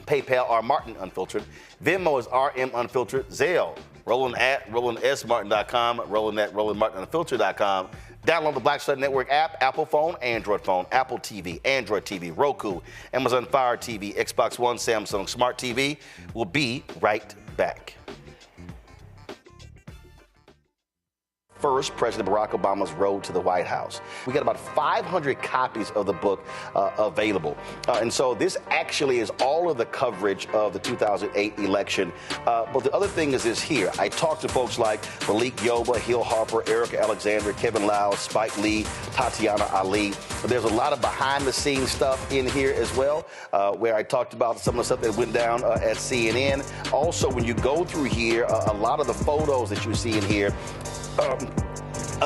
PayPal R Martin Unfiltered. Venmo is RM Unfiltered. Zelle, Roland at RolandSMartin.com, Roland at RolandMartinUnfiltered.com. Download the Black Civic Network app, Apple phone, Android phone, Apple TV, Android TV, Roku, Amazon Fire TV, Xbox One, Samsung Smart TV. We'll be right back. First, President Barack Obama's road to the White House. We got about 500 copies of the book available. And so this actually is all of the coverage of the 2008 election. But the other thing is this here. I talked to folks like Malik Yoba, Hill Harper, Erica Alexander, Kevin Lau, Spike Lee, Tatiana Ali. But there's a lot of behind-the-scenes stuff in here as well, where I talked about some of the stuff that went down at CNN. Also, when you go through here, a lot of the photos that you see in here,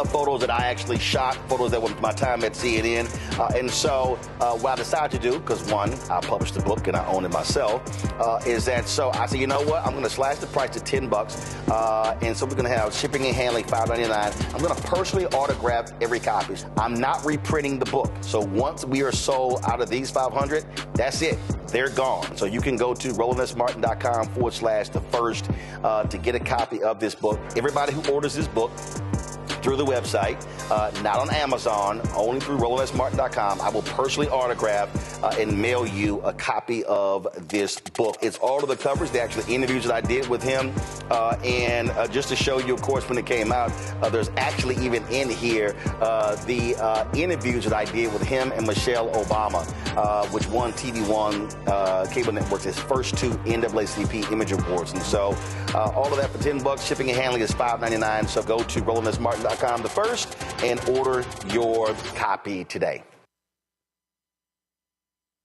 photos that I actually shot, photos that were my time at CNN. And so what I decided to do, because one, I published the book and I own it myself, is that so I said, you know what, I'm going to slash the price to $10. And so we're going to have shipping and handling $5.99. I'm going to personally autograph every copy. I'm not reprinting the book. So once we are sold out of these 500, that's it. They're gone. So you can go to RolandSMartin.com/the-first to get a copy of this book. Everybody who orders this book through the website, not on Amazon, only through RolandSMartin.com, I will personally autograph and mail you a copy of this book. It's all of the covers, the actual interviews that I did with him. And just to show you, of course, when it came out, there's actually even in here the interviews that I did with him and Michelle Obama, which won TV One cable networks its first 2 NAACP Image Awards. And so all of that for $10. Shipping and handling is $5.99. So go to RolandSMartin.com the first and order your copy today.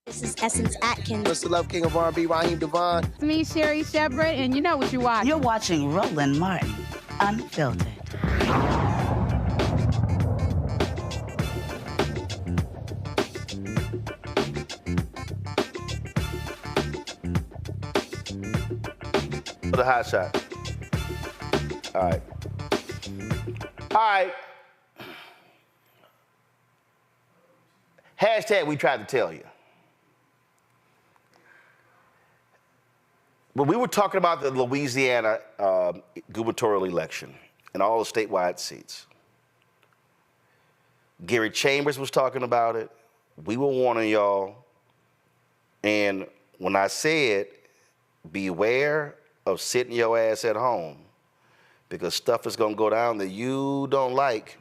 This is Essence Atkins. Mr. Love King of R&B, Raheem Devon. It's me, Sherry Shepherd, and you know what you're watching. You're watching Roland Martin Unfiltered. The hot shot. All right. All right. Hashtag we tried to tell you. When we were talking about the Louisiana gubernatorial election and all the statewide seats, Gary Chambers was talking about it. We were warning y'all. And when I said, beware of sitting your ass at home, because stuff is going to go down that you don't like,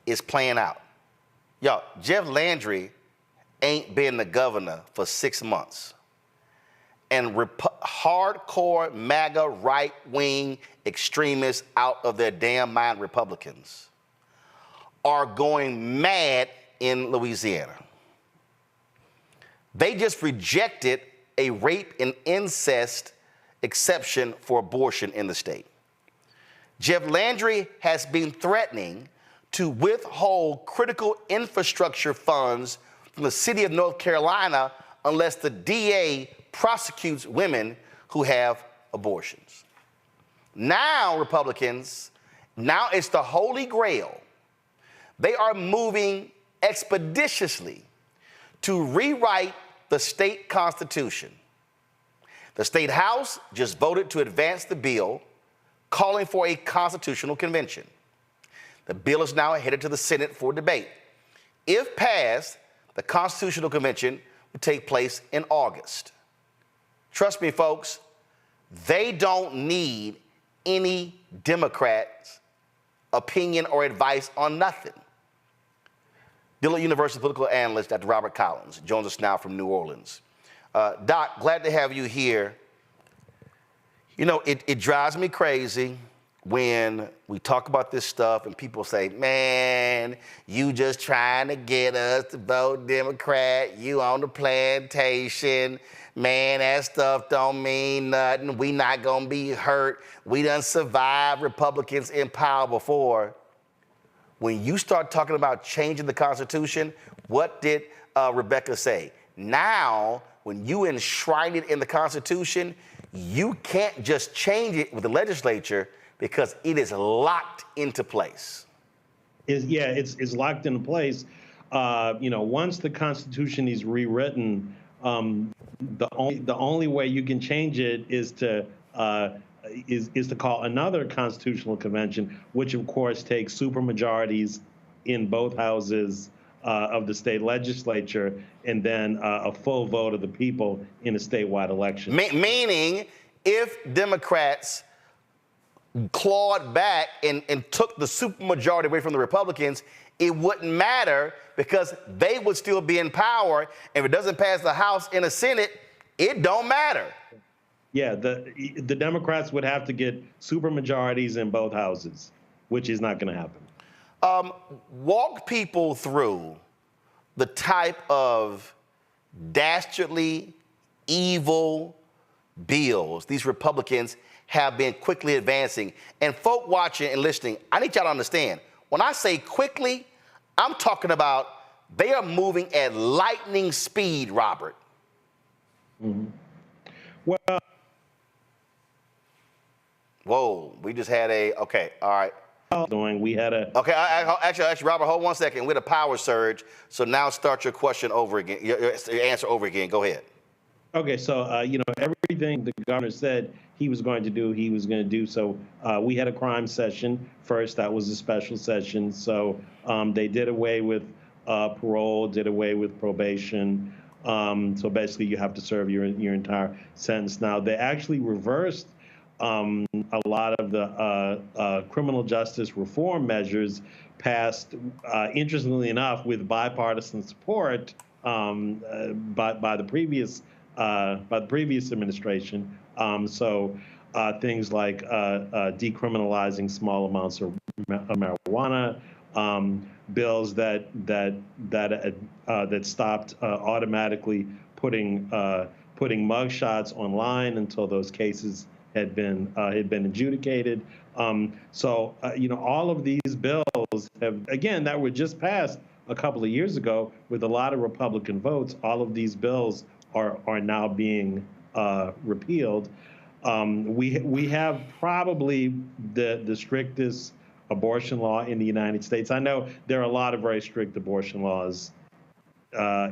is playing out. Y'all, Jeff Landry ain't been the governor for 6 months. And hardcore MAGA right-wing extremists out of their damn mind, Republicans, are going mad in Louisiana. They just rejected a rape and incest exception for abortion in the state. Jeff Landry has been threatening to withhold critical infrastructure funds from the city of North Carolina unless the DA prosecutes women who have abortions. Now, Republicans, now it's the Holy Grail. They are moving expeditiously to rewrite the state constitution. The state house just voted to advance the bill, calling for a constitutional convention. The bill is now headed to the Senate for debate. If passed, the constitutional convention will take place in August. Trust me, folks, they don't need any Democrats' opinion or advice on nothing. Dillard University political analyst Dr. Robert Collins joins us now from New Orleans. Doc, glad to have you here. You know, it drives me crazy when we talk about this stuff and people say, man, you just trying to get us to vote Democrat, you on the plantation, man, that stuff don't mean nothing, we not gonna be hurt, we done survived Republicans in power before. When you start talking about changing the Constitution, what did Rebecca say? Now, when you enshrine it in the Constitution, you can't just change it with the legislature because it is locked into place. It's locked into place. Once the Constitution is rewritten, the only way you can change it is to call another constitutional convention, which of course takes supermajorities in both houses of the state legislature, and then a full vote of the people in a statewide election. Meaning, if Democrats clawed back and took the supermajority away from the Republicans, it wouldn't matter because they would still be in power. And if it doesn't pass the House and the Senate, it don't matter. Yeah, the Democrats would have to get supermajorities in both houses, which is not going to happen. Walk people through the type of dastardly, evil bills these Republicans have been quickly advancing. And folk watching and listening, I need y'all to understand, when I say quickly, I'm talking about they are moving at lightning speed, Robert. Mm-hmm. Well, whoa, we just had okay, all right. We had a... Okay, actually, Robert, hold 1 second. We had a power surge, so now start your question over again, your answer over again. Go ahead. Okay, so, everything the governor said he was going to do, he was going to do. So we had a crime session first. That was a special session. So they did away with parole, did away with probation. So basically, you have to serve your entire sentence. Now, they actually reversed a lot of the criminal justice reform measures passed, interestingly enough, with bipartisan support by the previous administration. So things like decriminalizing small amounts of marijuana, bills that stopped automatically putting mugshots online until those cases had been adjudicated. All of these bills have, again, that were just passed a couple of years ago with a lot of Republican votes. All of these bills are now being repealed. We have probably the strictest abortion law in the United States. I know there are a lot of very strict abortion laws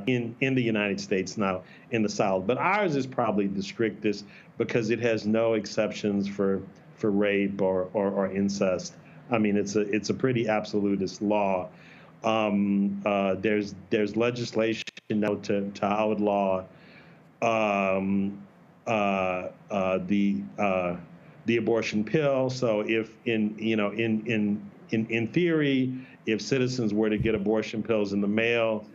in the United States now in the South, but ours is probably the strictest because it has no exceptions for rape or incest. I mean, it's a pretty absolutist law. There's legislation now to outlaw the abortion pill. So if in theory, if citizens were to get abortion pills in the mail,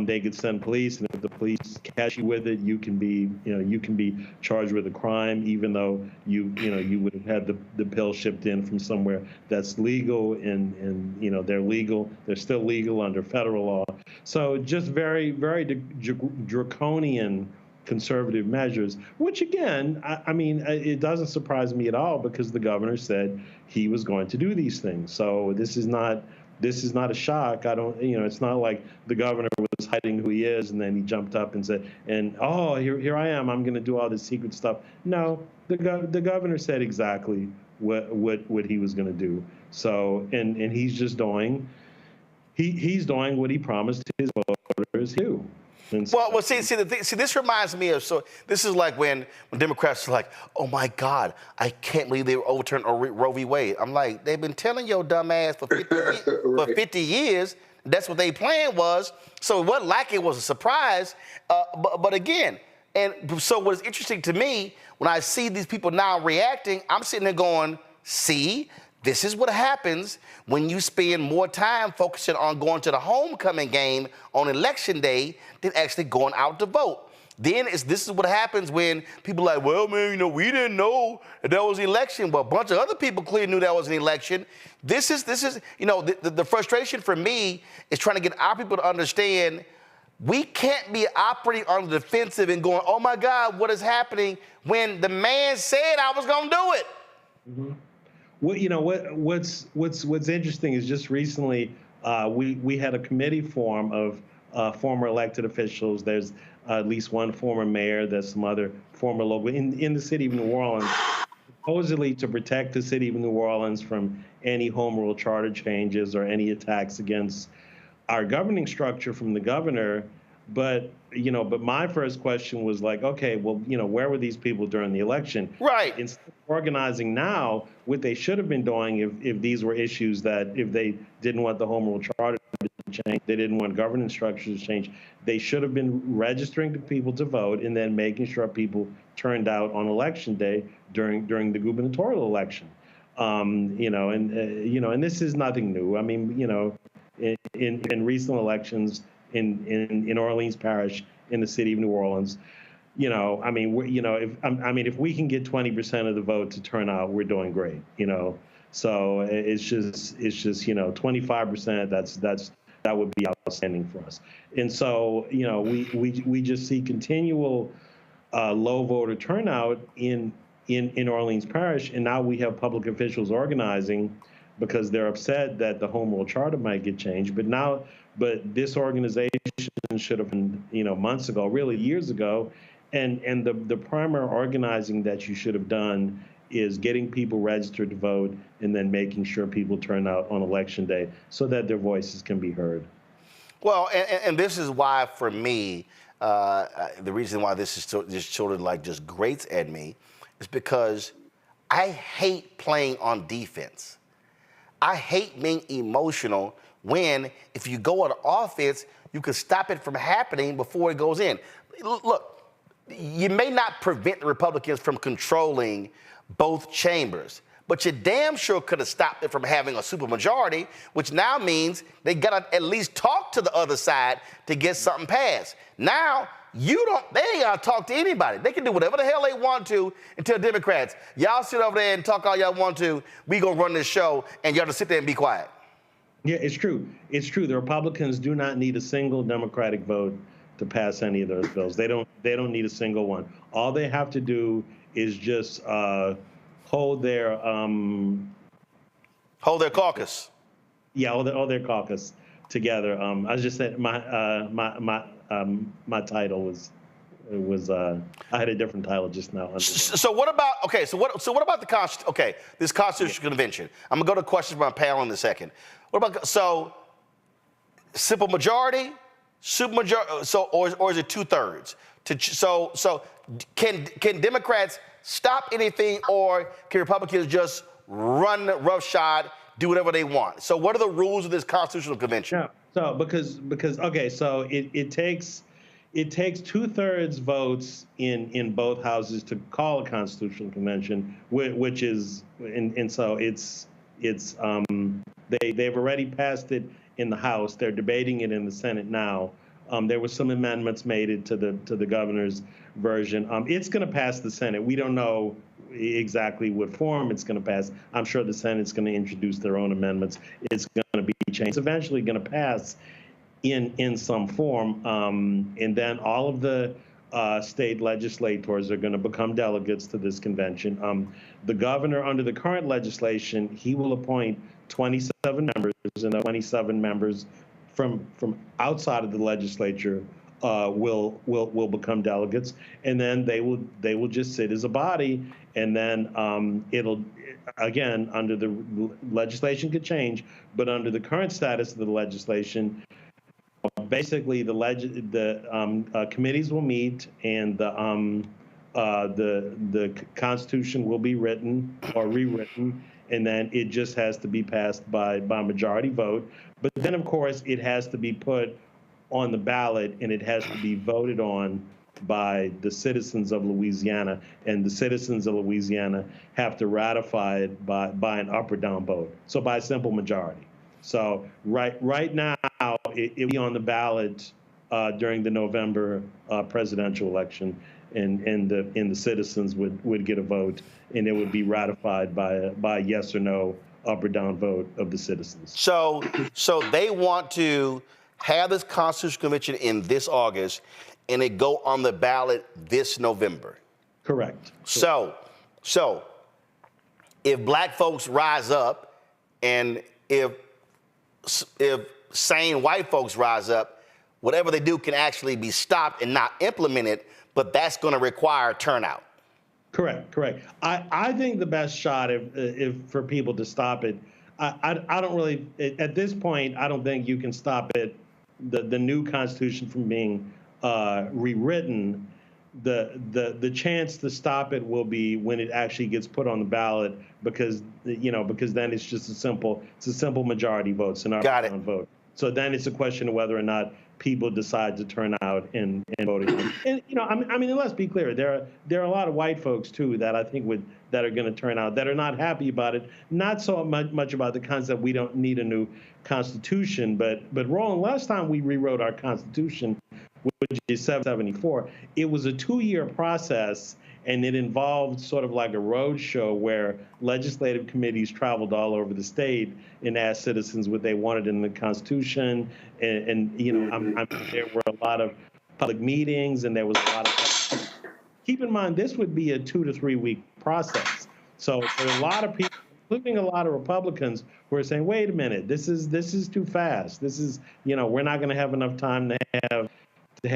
they could send police, and if the police catch you with it, you can be charged with a crime, even though you would have had the pill shipped in from somewhere that's legal, and they're still legal under federal law. So just very, very draconian conservative measures, which again, it doesn't surprise me at all, because the governor said he was going to do these things. So this is not a shock. It's not like the governor was hiding who he is and then he jumped up and said, oh, here I am, I'm going to do all this secret stuff. No, the governor said exactly what he was going to do. So, and he's just doing, he's doing what he promised his voters to do. Well, see, this reminds me of, so this is like when Democrats are like, oh my God, I can't believe they overturned Roe v. Wade. I'm like, they've been telling your dumb ass for 50 years, that's what their plan was. So it wasn't like it was a surprise. But again, and so what is interesting to me, when I see these people now reacting, I'm sitting there going, see, this is what happens when you spend more time focusing on going to the homecoming game on election day than actually going out to vote. Then this is what happens when people are like, well, man, we didn't know that was an election. Well, a bunch of other people clearly knew that was an election. This is the frustration for me is trying to get our people to understand we can't be operating on the defensive and going, oh my God, what is happening, when the man said I was going to do it. Mm-hmm. Well, what's interesting is just recently we had a committee form of former elected officials. There's at least one former mayor. There's some other former local in the city of New Orleans, supposedly to protect the city of New Orleans from any home rule charter changes or any attacks against our governing structure from the governor. But my first question was like, okay, well, where were these people during the election? Right. Instead of organizing now, what they should have been doing if these were issues that if they didn't want the home rule charter to change, they didn't want governance structures to change, they should have been registering the people to vote and then making sure people turned out on election day during the gubernatorial election. And this is nothing new. I mean, in recent elections, in Orleans Parish, in the city of New Orleans, if we can get 20% of the vote to turn out, we're doing great. So it's just 25%. That would be outstanding for us. And so we just see continual low voter turnout in Orleans Parish, and now we have public officials organizing because they're upset that the home rule charter might get changed. But this organization should have been, months ago, really years ago. And the primary organizing that you should have done is getting people registered to vote and then making sure people turn out on election day so that their voices can be heard. Well, and this is why, for me, the reason why this is just sort of like just grates at me is because I hate playing on defense. I hate being emotional when, if you go on offense, you can stop it from happening before it goes in. Look, you may not prevent the Republicans from controlling both chambers, but you damn sure could have stopped it from having a supermajority, which now means they got to at least talk to the other side to get something passed. Now, they ain't got to talk to anybody. They can do whatever the hell they want to and tell Democrats, y'all sit over there and talk all y'all want to, we gonna run this show, and y'all just sit there and be quiet. Yeah, it's true. It's true. The Republicans do not need a single Democratic vote to pass any of those bills. They don't need a single one. All they have to do is just hold their caucus. Yeah, hold their caucus together. I was just saying my title was I had a different title just now. So what about what about the this Constitutional Convention? I'm gonna go to questions from my panel in a second. What about simple majority, supermajority, or is it 2/3? So can Democrats stop anything, or can Republicans just run roughshod do whatever they want. So what are the rules of this constitutional convention? Yeah. So because okay, so it takes 2/3 votes in both houses to call a constitutional convention, which is and so they've already passed it in the House. They're debating it in the Senate now. There were some amendments made to the governor's version. It's going to pass the Senate. We don't know exactly what form it's going to pass. I'm sure the Senate's going to introduce their own amendments. It's going to be changed. It's eventually going to pass in some form, and then all of the state legislators are going to become delegates to this convention. The governor, under the current legislation, he will appoint 27 members, and the 27 members from outside of the legislature will become delegates, and then they will just sit as a body, and then it'll again, under the legislation could change, but under the current status of the legislation, basically the committees will meet, and the Constitution will be written or rewritten, and then it just has to be passed by majority vote. But then, of course, it has to be put on the ballot, and it has to be voted on by the citizens of Louisiana, and the citizens of Louisiana have to ratify it by an up or down vote, so by a simple majority. So right now, it'll be on the ballot during the November presidential election, and the citizens would get a vote, and it would be ratified by a yes or no, up or down vote of the citizens. So they want to have this constitutional convention in this August, and it go on the ballot this November. Correct. So if black folks rise up, and if sane white folks rise up, whatever they do can actually be stopped and not implemented, but that's going to require turnout. Correct. I think the best shot if for people to stop it, I don't really, at this point, I don't think you can stop it, the new Constitution from being rewritten. The chance to stop it will be when it actually gets put on the ballot, because then it's just a simple majority vote, it's an up or down vote. So then it's a question of whether or not people decide to turn out and vote again. And I mean, let's be clear, there are a lot of white folks too that I think that are going to turn out, that are not happy about it, not so much about the concept we don't need a new constitution, but Roland, last time we rewrote our constitution, which is 774, it was a 2-year process, and it involved sort of like a road show where legislative committees traveled all over the state and asked citizens what they wanted in the Constitution. And there were a lot of public meetings, and there was a lot of. Keep in mind, this would be a 2 to 3 week process. So there are a lot of people, including a lot of Republicans, who are saying, "Wait a minute, this is too fast. This is, we're not going to have enough time to have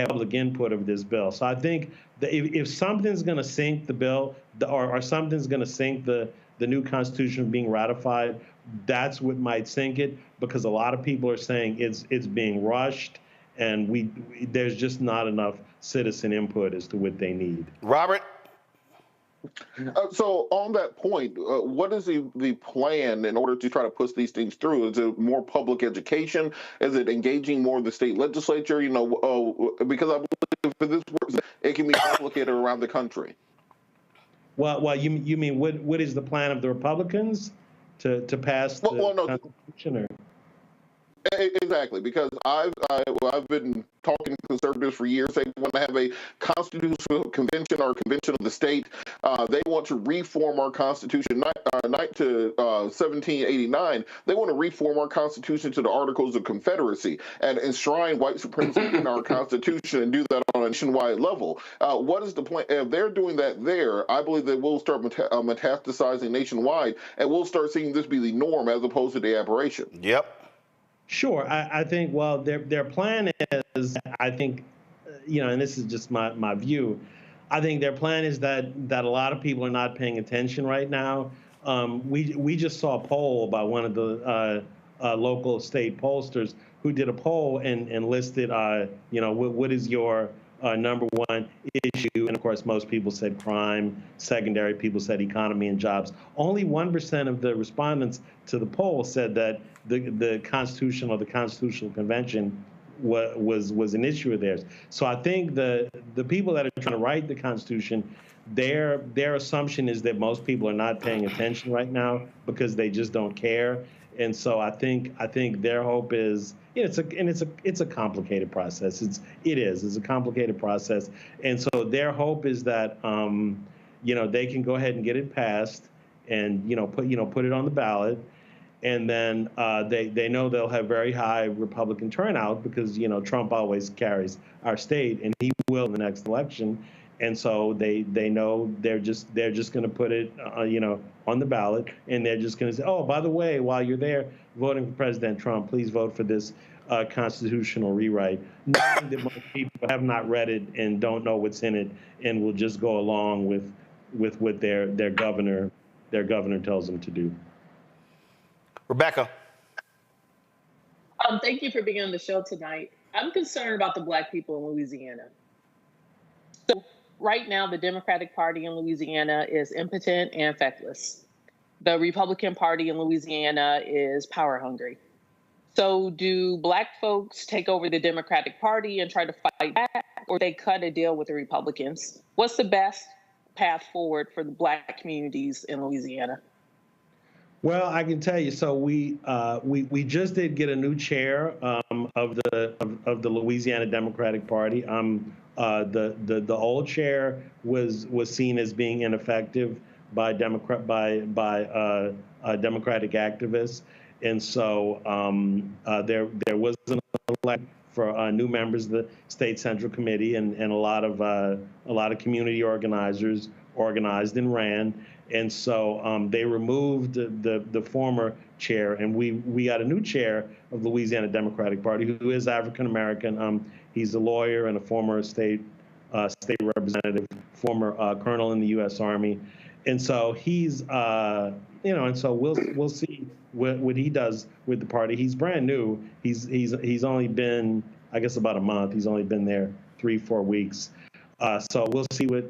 public input of this bill." So I think that if something's going to sink the bill, or something's going to sink the new Constitution being ratified, that's what might sink it, because a lot of people are saying it's being rushed, and there's just not enough citizen input as to what they need. Robert? So on that point, what is the plan in order to try to push these things through? Is it more public education? Is it engaging more of the state legislature? Because I believe for this work, it can be complicated around the country. Well, you mean what is the plan of the Republicans to pass the Constitution? Or? Exactly, because I've been talking to conservatives for years. They want to have a constitutional convention or convention of the state. They want to reform our Constitution, not to 1789. They want to reform our Constitution to the Articles of Confederacy and enshrine white supremacy in our Constitution, and do that on a nationwide level. What is the plan? If they're doing that there, I believe that we'll start metastasizing nationwide, and we'll start seeing this be the norm as opposed to the aberration. Yep. Sure. I think, well, their plan is, I think, and this is just my view, I think their plan is that a lot of people are not paying attention right now. We just saw a poll by one of the local state pollsters who did a poll and listed, what is your number one issue. And of course, most people said crime. Secondary, people said economy and jobs. Only 1% of the respondents to the poll said that the Constitution or the Constitutional Convention was an issue of theirs. So I think the people that are trying to write the Constitution, their assumption is that most people are not paying attention right now because they just don't care. And so I think their hope is, it's a complicated process. It's a complicated process. And so their hope is that they can go ahead and get it passed and put it on the ballot. And then they know they'll have very high Republican turnout because Trump always carries our state, and he will in the next election. And so they know they're just going to put it on the ballot, and they're just going to say, oh, by the way, while you're there voting for President Trump, please vote for this constitutional rewrite. Knowing that most people have not read it and don't know what's in it, and will just go along with what their governor tells them to do. Rebecca. Thank you for being on the show tonight. I'm concerned about the Black people in Louisiana. So right now, the Democratic Party in Louisiana is impotent and feckless. The Republican Party in Louisiana is power hungry. So do Black folks take over the Democratic Party and try to fight back, or they cut a deal with the Republicans? What's the best path forward for the Black communities in Louisiana? Well, I can tell you. So we just did get a new chair of the Louisiana Democratic Party. The old chair was seen as being ineffective by Democratic activists, and so there was an election for new members of the state central committee, and a lot of community organizers organized and ran. And so they removed the former chair, and we got a new chair of the Louisiana Democratic Party who is African American. He's a lawyer and a former state representative, former colonel in the U.S. Army, and so he's and so we'll see what he does with the party. He's brand new. He's only been, I guess, about a month. He's only been there 3-4 weeks. So we'll see what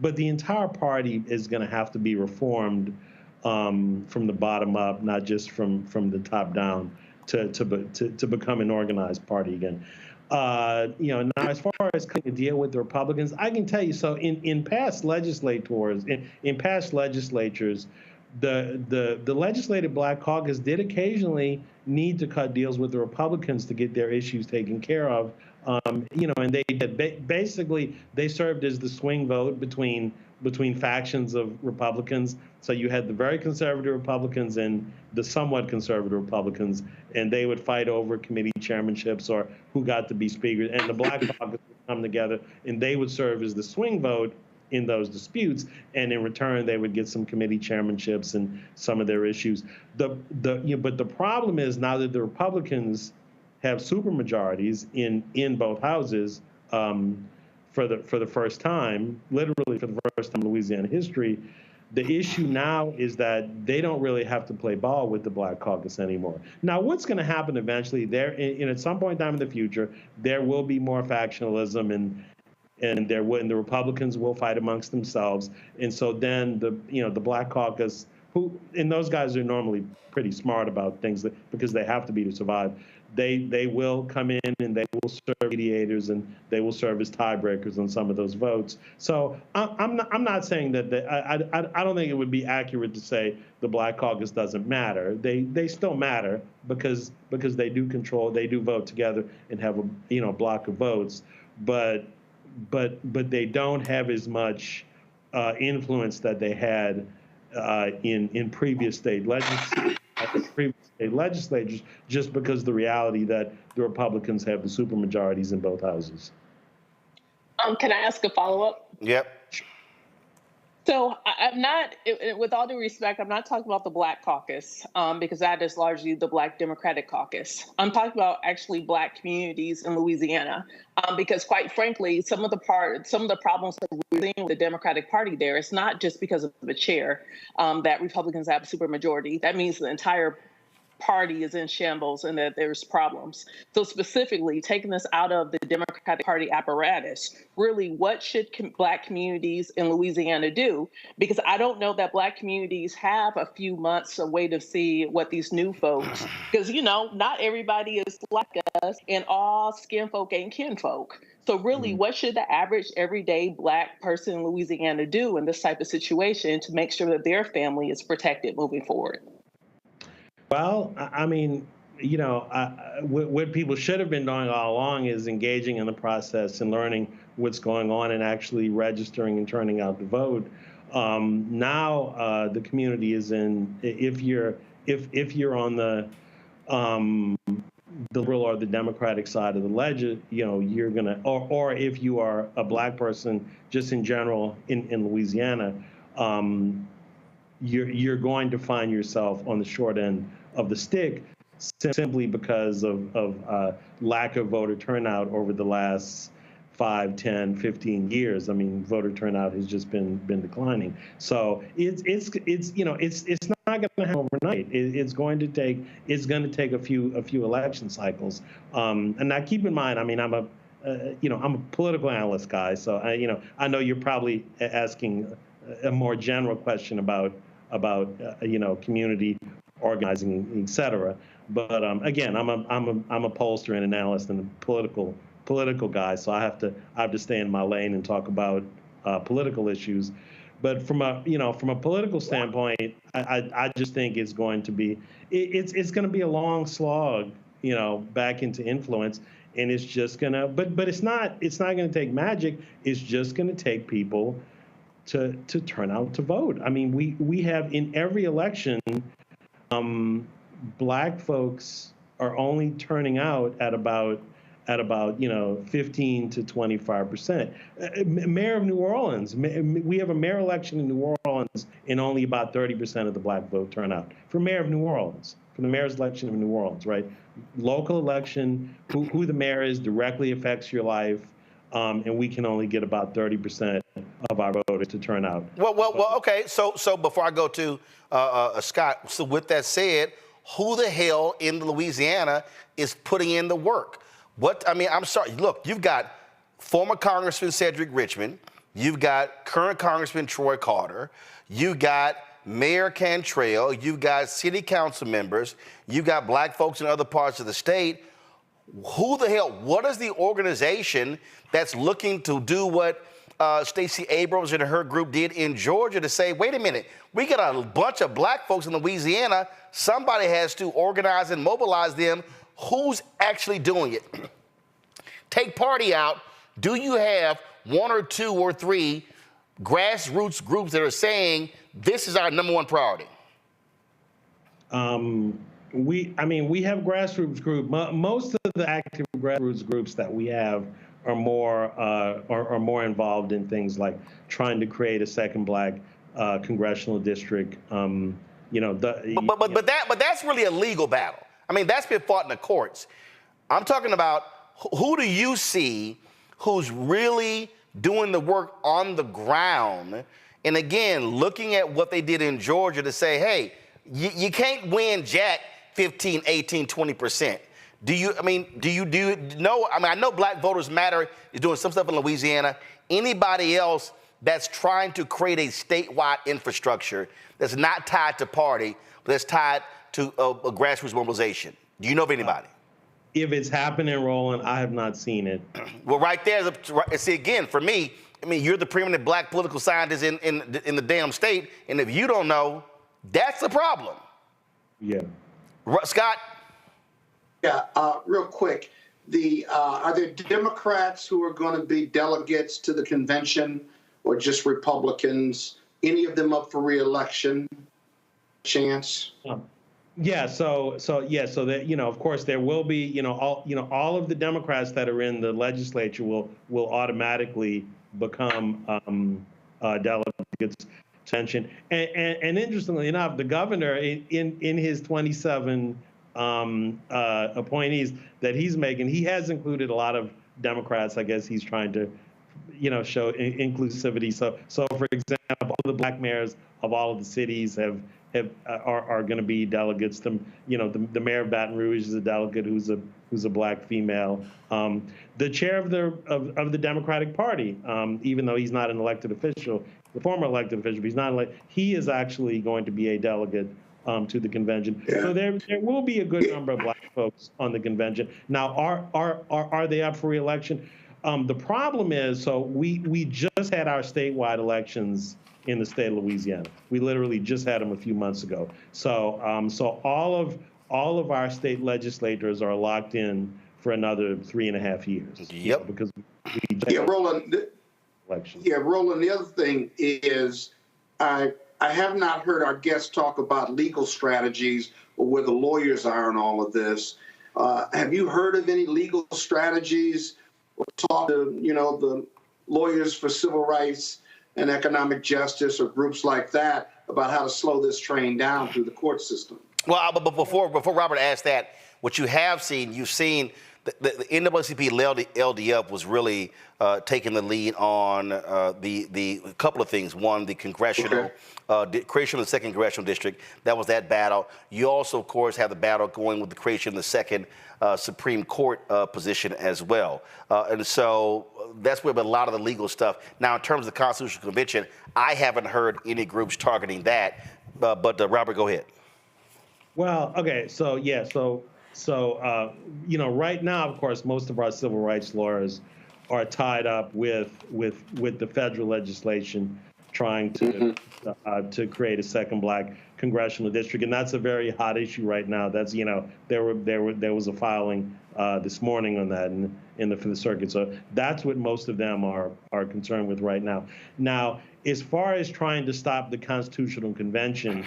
But the entire party is going to have to be reformed from the bottom up, not just from the top down, to become an organized party again. Now as far as cutting a deal with the Republicans, I can tell you. So in past legislatures, the legislative Black caucus did occasionally need to cut deals with the Republicans to get their issues taken care of. And they did. Basically, they served as the swing vote between factions of Republicans. So you had the very conservative Republicans and the somewhat conservative Republicans, and they would fight over committee chairmanships or who got to be speakers. And the Black caucus would come together, and they would serve as the swing vote in those disputes, and in return they would get some committee chairmanships and some of their issues. But the problem is now that the Republicans have supermajorities in both houses for the first time, literally for the first time in Louisiana history. The issue now is that they don't really have to play ball with the Black caucus anymore. Now, what's going to happen eventually? At some point in time in the future, there will be more factionalism, and the Republicans will fight amongst themselves, and so then the Black caucus, and those guys are normally pretty smart about things because they have to be to survive. They will come in and they will serve mediators and they will serve as tiebreakers on some of those votes. So I'm not saying that I don't think it would be accurate to say the Black caucus doesn't matter. They still matter because they do control, they do vote together and have a block of votes, but they don't have as much influence that they had in previous state legislatures, just because the reality that the Republicans have the supermajorities in both houses. Can I ask a follow-up? Yep. So I'm not, with all due respect, I'm not talking about the Black caucus because that is largely the Black Democratic caucus. I'm talking about actually Black communities in Louisiana because, quite frankly, some of the problems that we're seeing with the Democratic Party there, it's not just because of the chair that Republicans have a supermajority. That means the entire party is in shambles and that there's problems. So specifically, taking this out of the Democratic Party apparatus, really, what should Black communities in Louisiana do? Because I don't know that Black communities have a few months to wait to see what these new folks, because, you know, not everybody is like us, and all skin folk ain't kinfolk. So really, what should the average everyday Black person in Louisiana do in this type of situation to make sure that their family is protected moving forward? Well, I mean, you know, what people should have been doing all along is engaging in the process and learning what's going on and actually registering and turning out to vote. Now the community is in. If you're on the liberal or the Democratic side of the ledger, you know, you're gonna, or if you are a Black person, just in general in Louisiana, you're going to find yourself on the short end of the stick simply because of lack of voter turnout over the last 5, 10, 15 years. I mean, voter turnout has just been declining. So it's you know, it's not going to happen overnight. It's going to take a few election cycles. And now keep in mind, I mean, I'm a political analyst guy, so I know you're probably asking a more general question about community organizing, et cetera. But again, I'm a pollster and analyst and a political guy, so I have to stay in my lane and talk about political issues. But from a political standpoint, I just think it's going to be going to be a long slog, back into influence, and it's just gonna. But it's not going to take magic. It's just going to take people to turn out to vote. I mean, we have in every election, Black folks are only turning out at about 15 to 25%. Mayor of New Orleans, we have a mayor election in New Orleans, and only about 30% of the Black vote turnout for mayor of New Orleans, for the mayor's election of New Orleans, right? Local election, who the mayor is directly affects your life, and we can only get about 30% of our voters to turn out. Well, okay. So before I go to Scott, so with that said, who the hell in Louisiana is putting in the work? I'm sorry. Look, you've got former Congressman Cedric Richmond. You've got current Congressman Troy Carter. You've got Mayor Cantrell. You've got city council members. You've got Black folks in other parts of the state. Who the hell? What is the organization that's looking to do what Stacey Abrams and her group did in Georgia to say, wait a minute, we got a bunch of Black folks in Louisiana. Somebody has to organize and mobilize them. Who's actually doing it? Take party out. Do you have 1 or 2 or 3 grassroots groups that are saying this is our number one priority? We have grassroots groups. Most of the active grassroots groups that we have are more involved in things like trying to create a second Black congressional district. But that's really a legal battle. I mean, that's been fought in the courts. I'm talking about who do you see who's really doing the work on the ground? And again, looking at what they did in Georgia to say, hey, you can't win jack 15, 18, 20%. I know Black Voters Matter is doing some stuff in Louisiana. Anybody else that's trying to create a statewide infrastructure that's not tied to party, but that's tied to a grassroots mobilization? Do you know of anybody? If it's happening, Roland, I have not seen it. Well, right there, see, again, for me, you're the preeminent Black political scientist in the damn state, and if you don't know, that's the problem. Yeah. Scott? Yeah, real quick. Are there Democrats who are going to be delegates to the convention, or just Republicans? Any of them up for re-election? Chance? Yeah. So that, of course, there will be, all of the Democrats that are in the legislature will automatically become delegates. Attention. And interestingly enough, the governor in his 27 appointees that he's making, he has included a lot of Democrats. I guess he's trying to show inclusivity. So for example, all the black mayors of all of the cities are going to be delegates. The mayor of Baton Rouge is a delegate who's a black female. The chair of the Democratic Party, even though he's not an elected official, the former elected official, but he's not elected, he is actually going to be a delegate to the convention. Yeah. So there will be a good number of black folks on the convention. Now, are they up for re-election? The problem is, so we just had our statewide elections in the state of Louisiana. We literally just had them a few months ago. So all of our state legislators are locked in for another 3.5 years. Yep. Because Roland. Elections. Yeah, Roland. The other thing is, I have not heard our guests talk about legal strategies or where the lawyers are in all of this. Have you heard of any legal strategies or talk to the lawyers for civil rights and economic justice or groups like that about how to slow this train down through the court system? Well, but before Robert asks that, what you have seen, you've seen the NAACP LDF was really taking the lead on the couple of things. One, the congressional creation of the 2nd Congressional District. That was that battle. You also, of course, have the battle going with the creation of the 2nd Supreme Court position as well. And so that's where a lot of the legal stuff. Now, in terms of the Constitutional Convention, I haven't heard any groups targeting that. But Robert, go ahead. Well, okay, so yeah, so right now, of course, most of our civil rights lawyers are tied up with the federal legislation trying to create a 2nd black congressional district, and that's a very hot issue right now. That's there was a filing this morning on that for the circuit. So that's what most of them are concerned with right now. Now, as far as trying to stop the Constitutional Convention,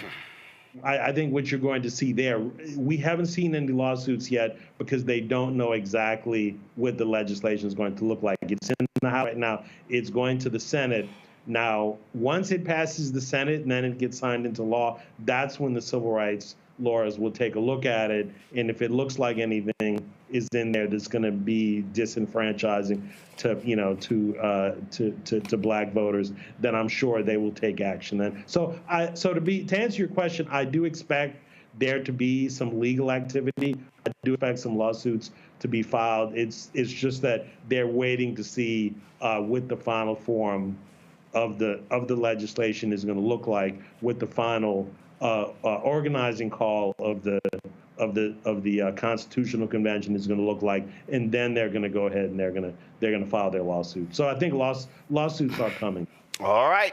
I think what you're going to see there, we haven't seen any lawsuits yet because they don't know exactly what the legislation is going to look like. It's in the House right now. It's going to the Senate. Now, once it passes the Senate and then it gets signed into law, that's when the civil rights lawyers will take a look at it. And if it looks like anything is in there that's going to be disenfranchising to black voters, then I'm sure they will take action then. So to answer your question, I do expect there to be some legal activity. I do expect some lawsuits to be filed. It's just that they're waiting to see what the final form of the legislation is going to look like, what the final organizing call of the Constitutional Convention is going to look like, and then they're going to go ahead and they're going to file their lawsuit. So I think lawsuits are coming. All right,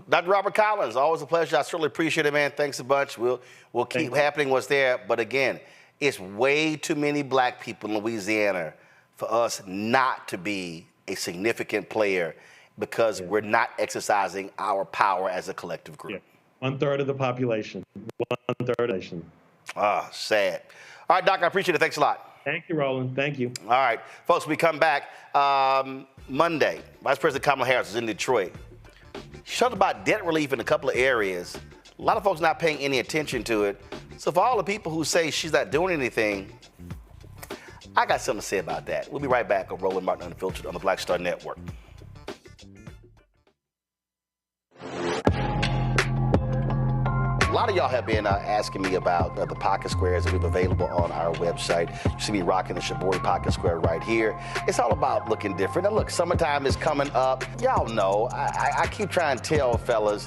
Dr. Robert Collins, always a pleasure. I certainly appreciate it, man. Thanks a bunch. We'll keep happening what's there. But again, it's way too many black people in Louisiana for us not to be a significant player because we're not exercising our power as a collective group. Yeah. 1/3 of the population. 1/3 of the population. Ah, sad. All right, Doc, I appreciate it. Thanks a lot. Thank you, Roland. Thank you. All right, folks, we come back Monday. Vice President Kamala Harris is in Detroit. She talked about debt relief in a couple of areas. A lot of folks not paying any attention to it. So for all the people who say she's not doing anything, I got something to say about that. We'll be right back on Roland Martin Unfiltered on the Black Star Network. A lot of y'all have been asking me about the pocket squares that we have available on our website. You see me rocking the Shabori pocket square right here. It's all about looking different. And look, summertime is coming up. Y'all know, I keep trying to tell fellas,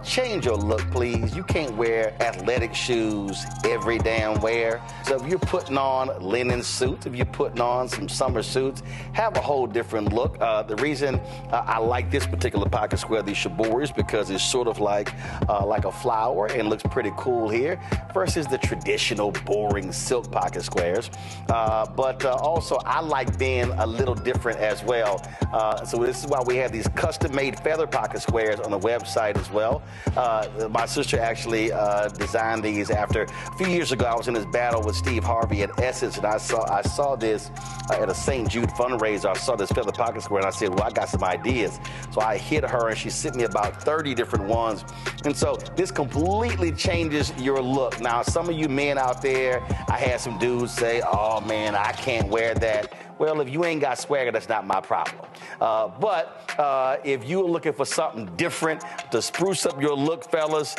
change your look, please. You can't wear athletic shoes every damn wear. So if you're putting on linen suits, if you're putting on some summer suits, have a whole different look. The reason I like this particular pocket square, the Shabori, is because it's sort of like a flower and looks pretty cool here versus the traditional boring silk pocket squares. But also I like being a little different as well. So this is why we have these custom-made feather pocket squares on the website as well. My sister actually designed these after a few years ago. I was in this battle with Steve Harvey at Essence, and I saw this at a St. Jude fundraiser. I saw this feather pocket square, and I said, well, I got some ideas. So I hit her, and she sent me about 30 different ones. And so this completely changes your look. Now, some of you men out there, I had some dudes say, oh, man, I can't wear that. well, if you ain't got swagger, that's not my problem. But if you're looking for something different to spruce up your look, fellas,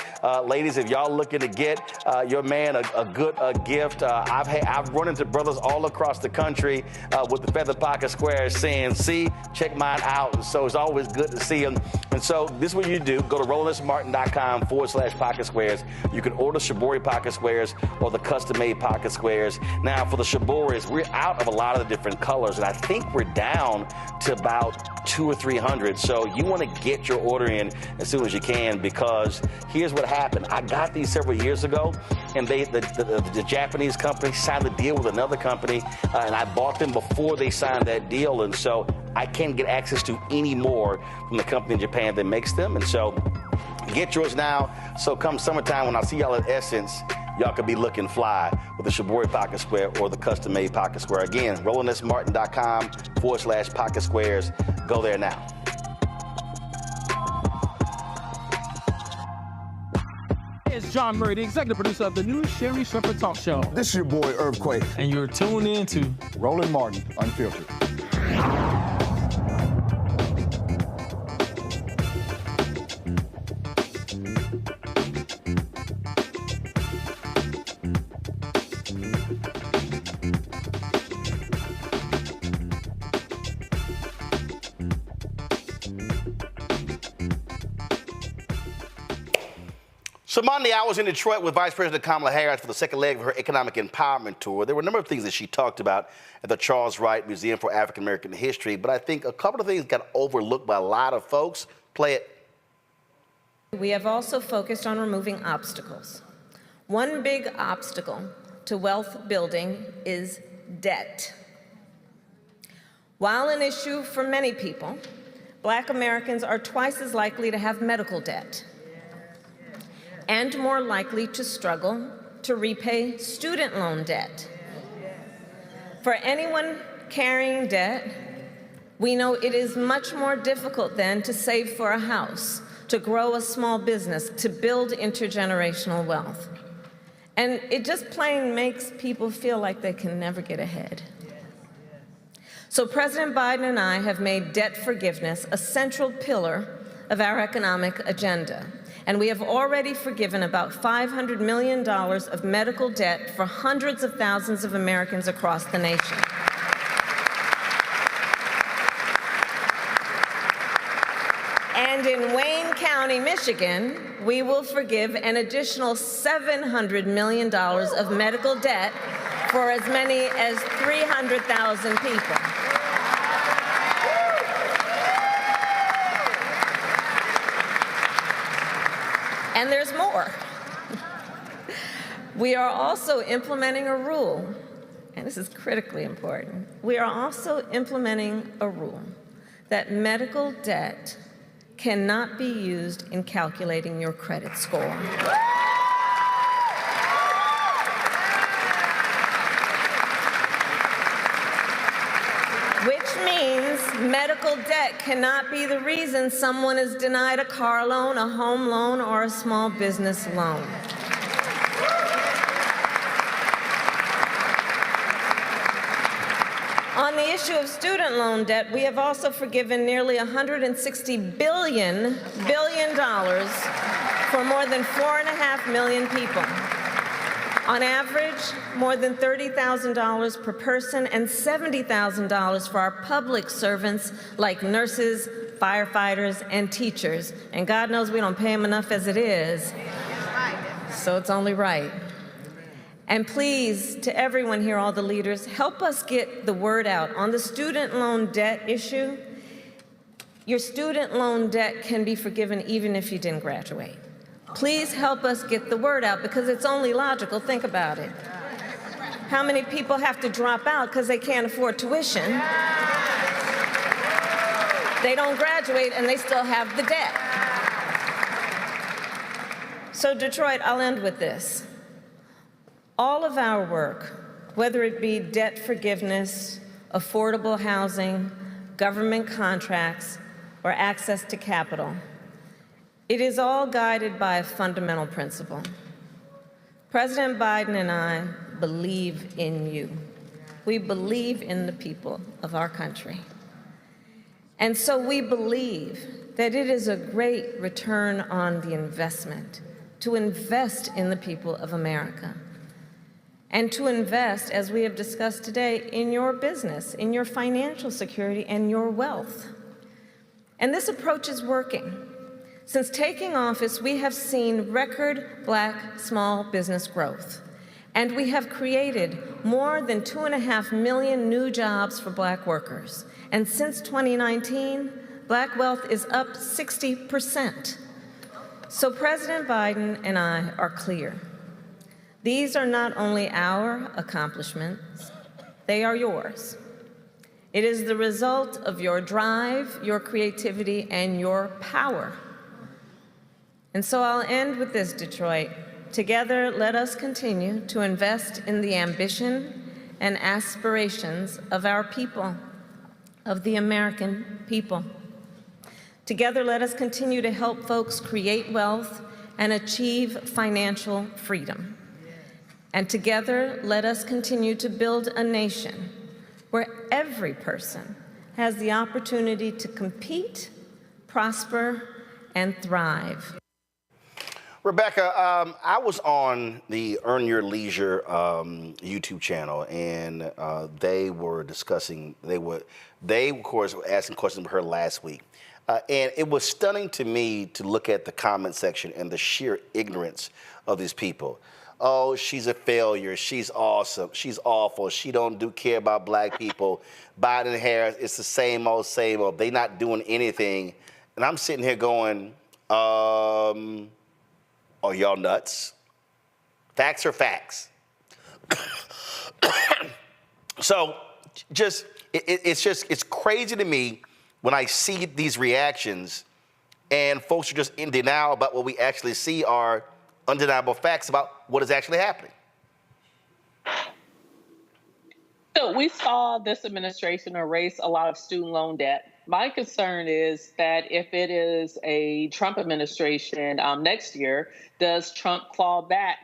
ladies, if y'all looking to get your man a good gift, I've run into brothers all across the country with the Feather Pocket Squares saying, see, check mine out. And so it's always good to see them. And so this is what you do. Go to RolandSMartin.com/pocket squares. You can order Shibori pocket squares or the custom-made pocket squares. Now, for the Shiboris, we're out of a lot of the different colors, and I think we're down to about 200 or 300. So you want to get your order in as soon as you can, because here's what happened. I got these several years ago, and the Japanese company signed a deal with another company, and I bought them before they signed that deal, and so I can't get access to any more from the company in Japan that makes them. And so get yours now. So come summertime, when I see y'all at Essence, y'all could be looking fly with the Shibori pocket square or the custom-made pocket square. Again, RolandSMartin.com/pocket squares. Go there now. It's John Murray, the executive producer of the new Sherry Shepherd Talk Show. This is your boy, Earthquake. And you're tuned in to Roland Martin, Unfiltered. So Monday, I was in Detroit with Vice President Kamala Harris for the second leg of her economic empowerment tour. There were a number of things that she talked about at the Charles Wright Museum for African American History, but I think a couple of things got overlooked by a lot of folks. Play it. We have also focused on removing obstacles. One big obstacle to wealth building is debt. While an issue for many people, Black Americans are twice as likely to have medical debt and more likely to struggle to repay student loan debt. For anyone carrying debt, we know it is much more difficult then to save for a house, to grow a small business, to build intergenerational wealth. And it just plain makes people feel like they can never get ahead. So President Biden and I have made debt forgiveness a central pillar of our economic agenda. And we have already forgiven about $500 million of medical debt for hundreds of thousands of Americans across the nation. And in Wayne County, Michigan, we will forgive an additional $700 million of medical debt for as many as 300,000 people. And there's more. We are also implementing a rule, and this is critically important. We are also implementing a rule that medical debt cannot be used in calculating your credit score. Which means medical debt cannot be the reason someone is denied a car loan, a home loan, or a small business loan. On the issue of student loan debt, we have also forgiven nearly $160 billion for more than 4.5 million people. On average, more than $30,000 per person and $70,000 for our public servants like nurses, firefighters, and teachers. And God knows we don't pay them enough as it is, so it's only right. And please, to everyone here, all the leaders, help us get the word out. On the student loan debt issue, your student loan debt can be forgiven even if you didn't graduate. Please help us get the word out, because it's only logical. Think about it. How many people have to drop out because they can't afford tuition? They don't graduate and they still have the debt. So Detroit, I'll end with this. All of our work, whether it be debt forgiveness, affordable housing, government contracts, or access to capital, it is all guided by a fundamental principle. President Biden and I believe in you. We believe in the people of our country. And so we believe that it is a great return on the investment to invest in the people of America and to invest, as we have discussed today, in your business, in your financial security, and your wealth. And this approach is working. Since taking office, we have seen record Black small business growth, and we have created more than 2.5 million new jobs for Black workers. And since 2019, Black wealth is up 60%. So President Biden and I are clear. These are not only our accomplishments, they are yours. It is the result of your drive, your creativity, and your power. And so I'll end with this, Detroit. Together, let us continue to invest in the ambition and aspirations of our people, of the American people. Together, let us continue to help folks create wealth and achieve financial freedom. And together, let us continue to build a nation where every person has the opportunity to compete, prosper, and thrive. Rebecca, I was on the Earn Your Leisure YouTube channel, and they were discussing, they of course were asking questions of her last week. And it was stunning to me to look at the comment section and the sheer ignorance of these people. Oh, she's a failure. She's awesome. She's awful. She don't care about Black people. Biden and Harris, it's the same old, same old. They not doing anything. And I'm sitting here going, are y'all nuts? Facts are facts. So it's crazy to me when I see these reactions and folks are just in denial about what we actually see are undeniable facts about what is actually happening. So we saw this administration erase a lot of student loan debt. My concern is that if it is a Trump administration next year, does Trump claw back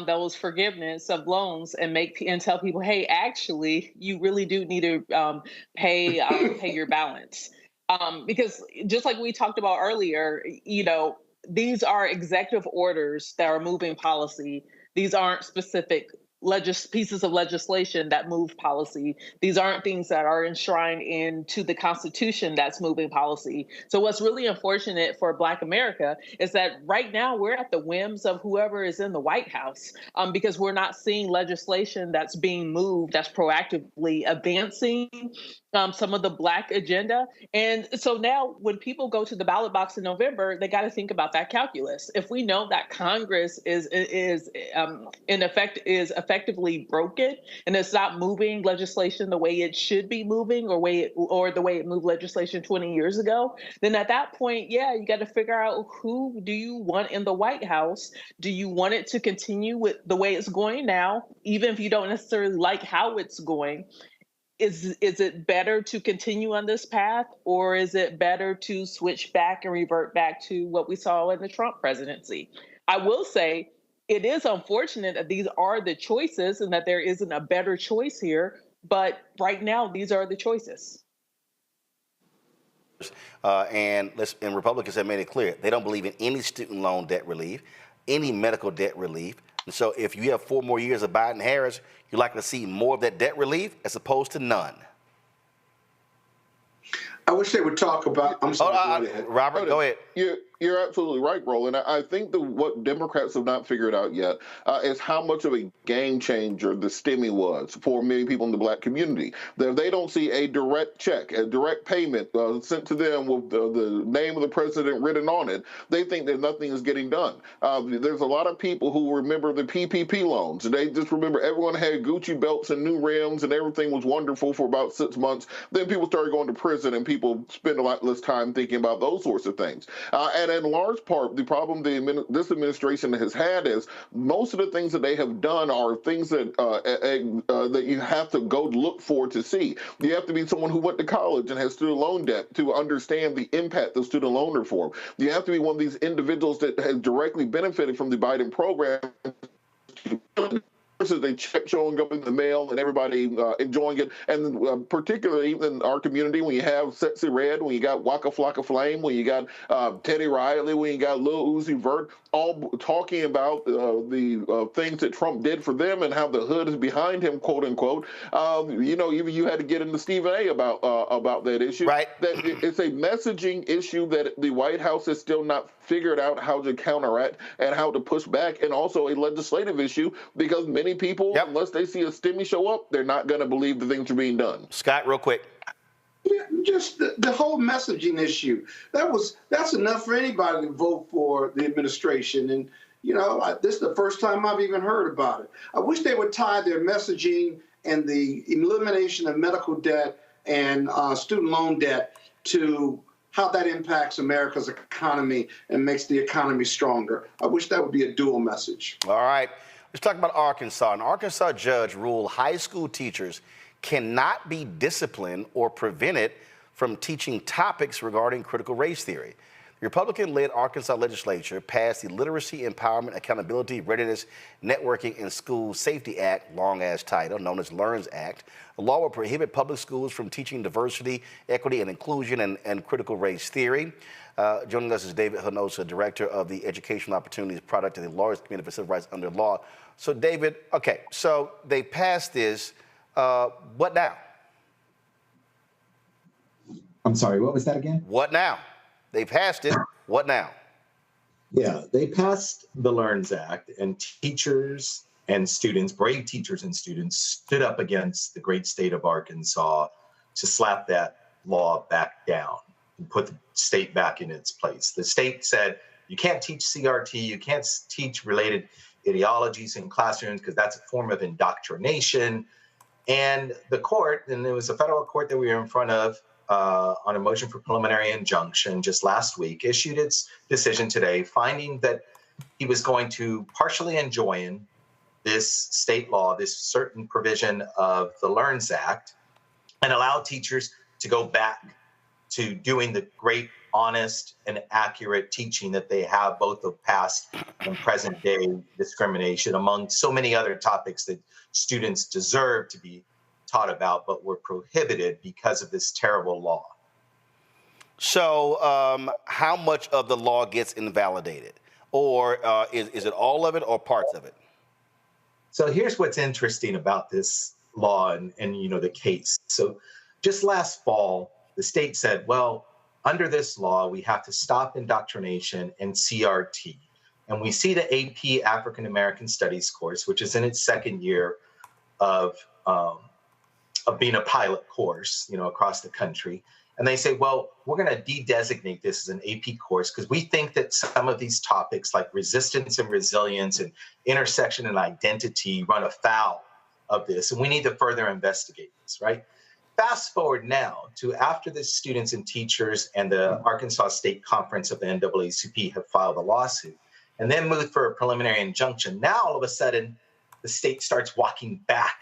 those forgiveness of loans and tell people, hey, actually, you really do need to pay your balance? Because just like we talked about earlier, these are executive orders that are moving policy. These aren't specific pieces of legislation that move policy. These aren't things that are enshrined into the Constitution that's moving policy. So what's really unfortunate for Black America is that right now we're at the whims of whoever is in the White House, because we're not seeing legislation that's being moved, that's proactively advancing some of the Black agenda. And so now when people go to the ballot box in November, they got to think about that calculus. If we know that Congress is effectively broken and it's not moving legislation the way it should be moving or the way it moved legislation 20 years ago, then at that point, you got to figure out who do you want in the White House. Do you want it to continue with the way it's going now, even if you don't necessarily like how it's going? Is it better to continue on this path, or is it better to switch back and revert back to what we saw in the Trump presidency? I will say it is unfortunate that these are the choices and that there isn't a better choice here, but right now these are the choices. And Republicans have made it clear they don't believe in any student loan debt relief, any medical debt relief. And so if you have 4 more years of Biden-Harris, you're likely to see more of that debt relief as opposed to none. I wish they would talk about. I'm sorry, Robert, go ahead. You're absolutely right, Roland. I think that what Democrats have not figured out yet is how much of a game changer the stimmy was for many people in the Black community. That they don't see a direct check, a direct payment sent to them with the name of the president written on it. They think that nothing is getting done. There's a lot of people who remember the PPP loans. They just remember everyone had Gucci belts and new rims and everything was wonderful for about 6 months. Then people started going to prison and people spend a lot less time thinking about those sorts of things. And in large part, the problem this administration has had is most of the things that they have done are things that that you have to go look for to see. You have to be someone who went to college and has student loan debt to understand the impact of student loan reform. You have to be one of these individuals that has directly benefited from the Biden program versus a check showing up in the mail and everybody enjoying it. And particularly in our community, when you have Sexy Red, when you got Waka Flocka Flame, when you got Teddy Riley, when you got Lil Uzi Vert, all talking about the things that Trump did for them and how the hood is behind him, quote unquote. Even you had to get into Stephen A. about that issue. Right. That it's a messaging issue that the White House has still not figured out how to counteract and how to push back, and also a legislative issue because many people, unless they see a stimmy show up, they're not going to believe the things are being done. Scott, real quick. Yeah, just the whole messaging issue. That's enough for anybody to vote for the administration. And, this is the first time I've even heard about it. I wish they would tie their messaging and the elimination of medical debt and student loan debt to how that impacts America's economy and makes the economy stronger. I wish that would be a dual message. All right. Let's talk about Arkansas. An Arkansas judge ruled high school teachers cannot be disciplined or prevented from teaching topics regarding critical race theory. The Republican-led Arkansas legislature passed the Literacy, Empowerment, Accountability, Readiness, Networking, and School Safety Act, long-ass title, known as LEARNS Act. The law will prohibit public schools from teaching diversity, equity, and inclusion and critical race theory. Joining us is David Hinosa, Director of the Educational Opportunities Product and the Lawyers Committee for Civil Rights Under Law. So, David, okay, so they passed this. What now? I'm sorry, what was that again? What now? They passed it. What now? Yeah, they passed the LEARNS Act, and teachers and students, brave teachers and students, stood up against the great state of Arkansas to slap that law back down and put the state back in its place. The state said, you can't teach CRT, you can't teach related ideologies in classrooms because that's a form of indoctrination. And the court, and it was a federal court that we were in front of on a motion for preliminary injunction just last week, issued its decision today, finding that he was going to partially enjoin this state law, this certain provision of the LEARNS Act, and allow teachers to go back to doing the great, honest, and accurate teaching that they have, both of past and present day discrimination, among so many other topics that students deserve to be taught about, but were prohibited because of this terrible law. So how much of the law gets invalidated? Or is it all of it or parts of it? So here's what's interesting about this law and the case. So just last fall, the state said, well, under this law, we have to stop indoctrination and CRT. And we see the AP African American Studies course, which is in its second year of being a pilot course, across the country. And they say, well, we're going to de-designate this as an AP course because we think that some of these topics like resistance and resilience and intersection and identity run afoul of this. And we need to further investigate this, right? Fast forward now to after the students and teachers and the Arkansas State Conference of the NAACP have filed a lawsuit and then moved for a preliminary injunction. Now, all of a sudden, the state starts walking back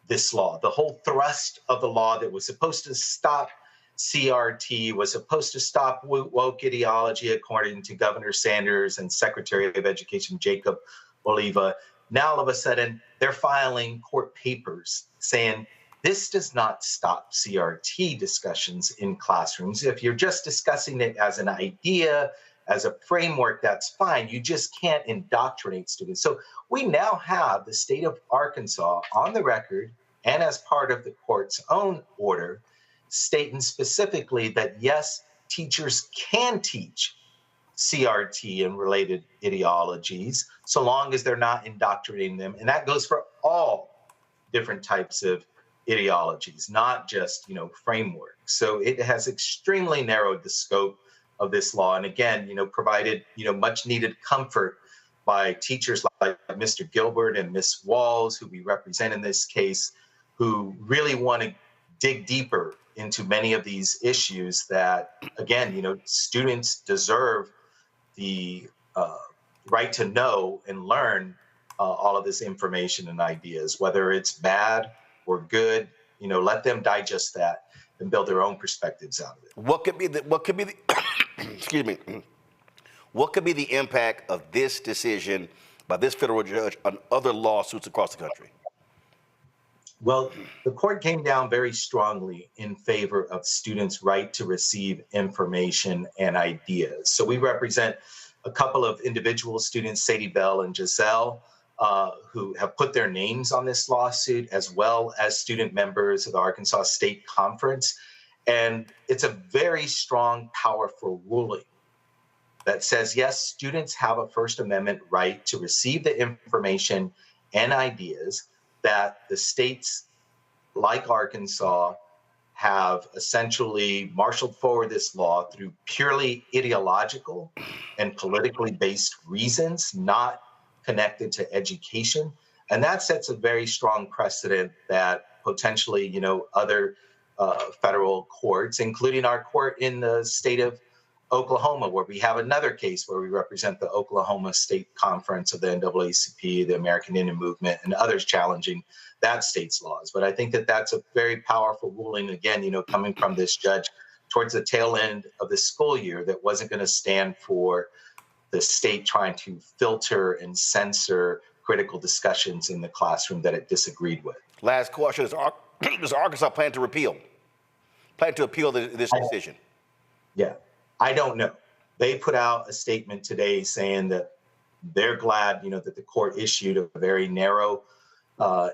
this law. The whole thrust of the law that was supposed to stop CRT, was supposed to stop woke ideology, according to Governor Sanders and Secretary of Education Jacob Oliva. Now, all of a sudden, they're filing court papers saying this does not stop CRT discussions in classrooms. If you're just discussing it as an idea, as a framework, that's fine. You just can't indoctrinate students. So we now have the state of Arkansas on the record and as part of the court's own order stating specifically that, yes, teachers can teach CRT and related ideologies so long as they're not indoctrinating them. And that goes for all different types of ideologies, not just, frameworks. So it has extremely narrowed the scope of this law. And again, provided, much needed comfort by teachers like Mr. Gilbert and Ms. Walls, who we represent in this case, who really want to dig deeper into many of these issues that, again, students deserve the right to know and learn all of this information and ideas, whether it's bad or good, let them digest that and build their own perspectives out of it. What could be the excuse me, what could be the impact of this decision by this federal judge on other lawsuits across the country? Well, the court came down very strongly in favor of students' right to receive information and ideas. So we represent a couple of individual students, Sadie Bell and Giselle, who have put their names on this lawsuit, as well as student members of the Arkansas State Conference. And it's a very strong, powerful ruling that says, yes, students have a First Amendment right to receive the information and ideas that the states like Arkansas have essentially marshaled forward this law through purely ideological and politically based reasons, not connected to education. And that sets a very strong precedent that potentially, other federal courts, including our court in the state of Oklahoma, where we have another case where we represent the Oklahoma State Conference of the NAACP, the American Indian Movement, and others challenging that state's laws. But I think that that's a very powerful ruling, again, coming from this judge towards the tail end of the school year, that wasn't going to stand for the state trying to filter and censor critical discussions in the classroom that it disagreed with. Last question, does Arkansas plan to appeal this decision? Yeah, I don't know. They put out a statement today saying that they're glad, that the court issued a very narrow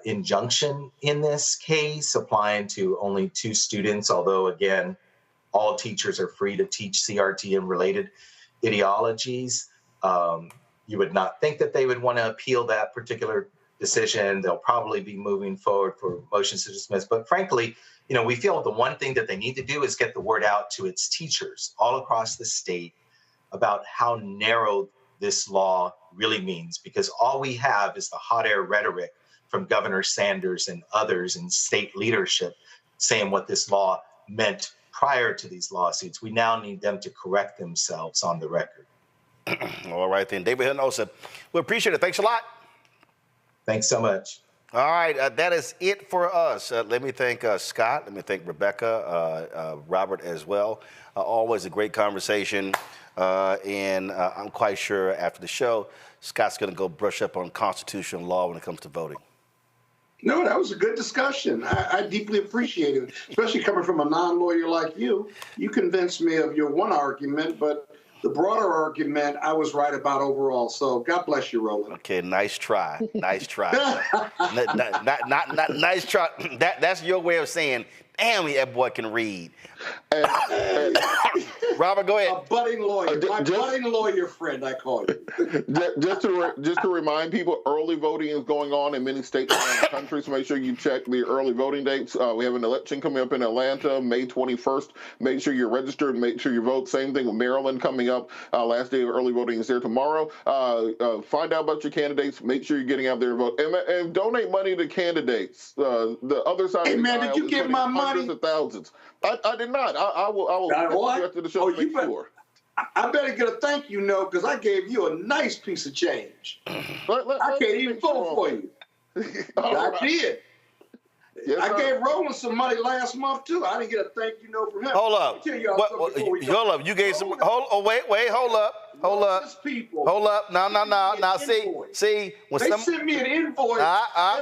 injunction in this case, applying to only 2 students, although, again, all teachers are free to teach CRT and related ideologies. You would not think that they would want to appeal that particular decision. They'll probably be moving forward for motions to dismiss. But frankly, we feel the one thing that they need to do is get the word out to its teachers all across the state about how narrow this law really means, because all we have is the hot air rhetoric from Governor Sanders and others in state leadership saying what this law meant prior to these lawsuits. We now need them to correct themselves on the record. All right, then. David Hinosa, we appreciate it. Thanks a lot. Thanks so much. All right, that is it for us. Let me thank Scott. Let me thank Rebecca, Robert as well. Always a great conversation. And I'm quite sure after the show, Scott's going to go brush up on constitutional law when it comes to voting. No, that was a good discussion. I deeply appreciate it, especially coming from a non-lawyer like you. You convinced me of your one argument, but the broader argument, I was right about overall. So God bless you, Roland. Okay, nice try. Nice try. Nice try. That's your way of saying, damn, that boy can read. Robert, go ahead. A budding lawyer. My budding lawyer friend, I call you. Just to remind people, early voting is going on in many states around the country, so make sure you check the early voting dates. We have an election coming up in Atlanta, May 21st. Make sure you're registered. Make sure you vote. Same thing with Maryland coming up. Last day of early voting is there tomorrow. Find out about your candidates. Make sure you're getting out there and vote. And donate money to candidates. The other side hey, of the man, did you get my money? Hundreds of thousands. I did not. I will after the show make sure. I better get a thank you note because I gave you a nice piece of change. I can't even vote for you. I did. Yes, I gave Roland some money last month too. I didn't get a thank you note from him. Hold up. Hold up. You gave some. Wait. Hold up. Now, see. When they sent me an invoice.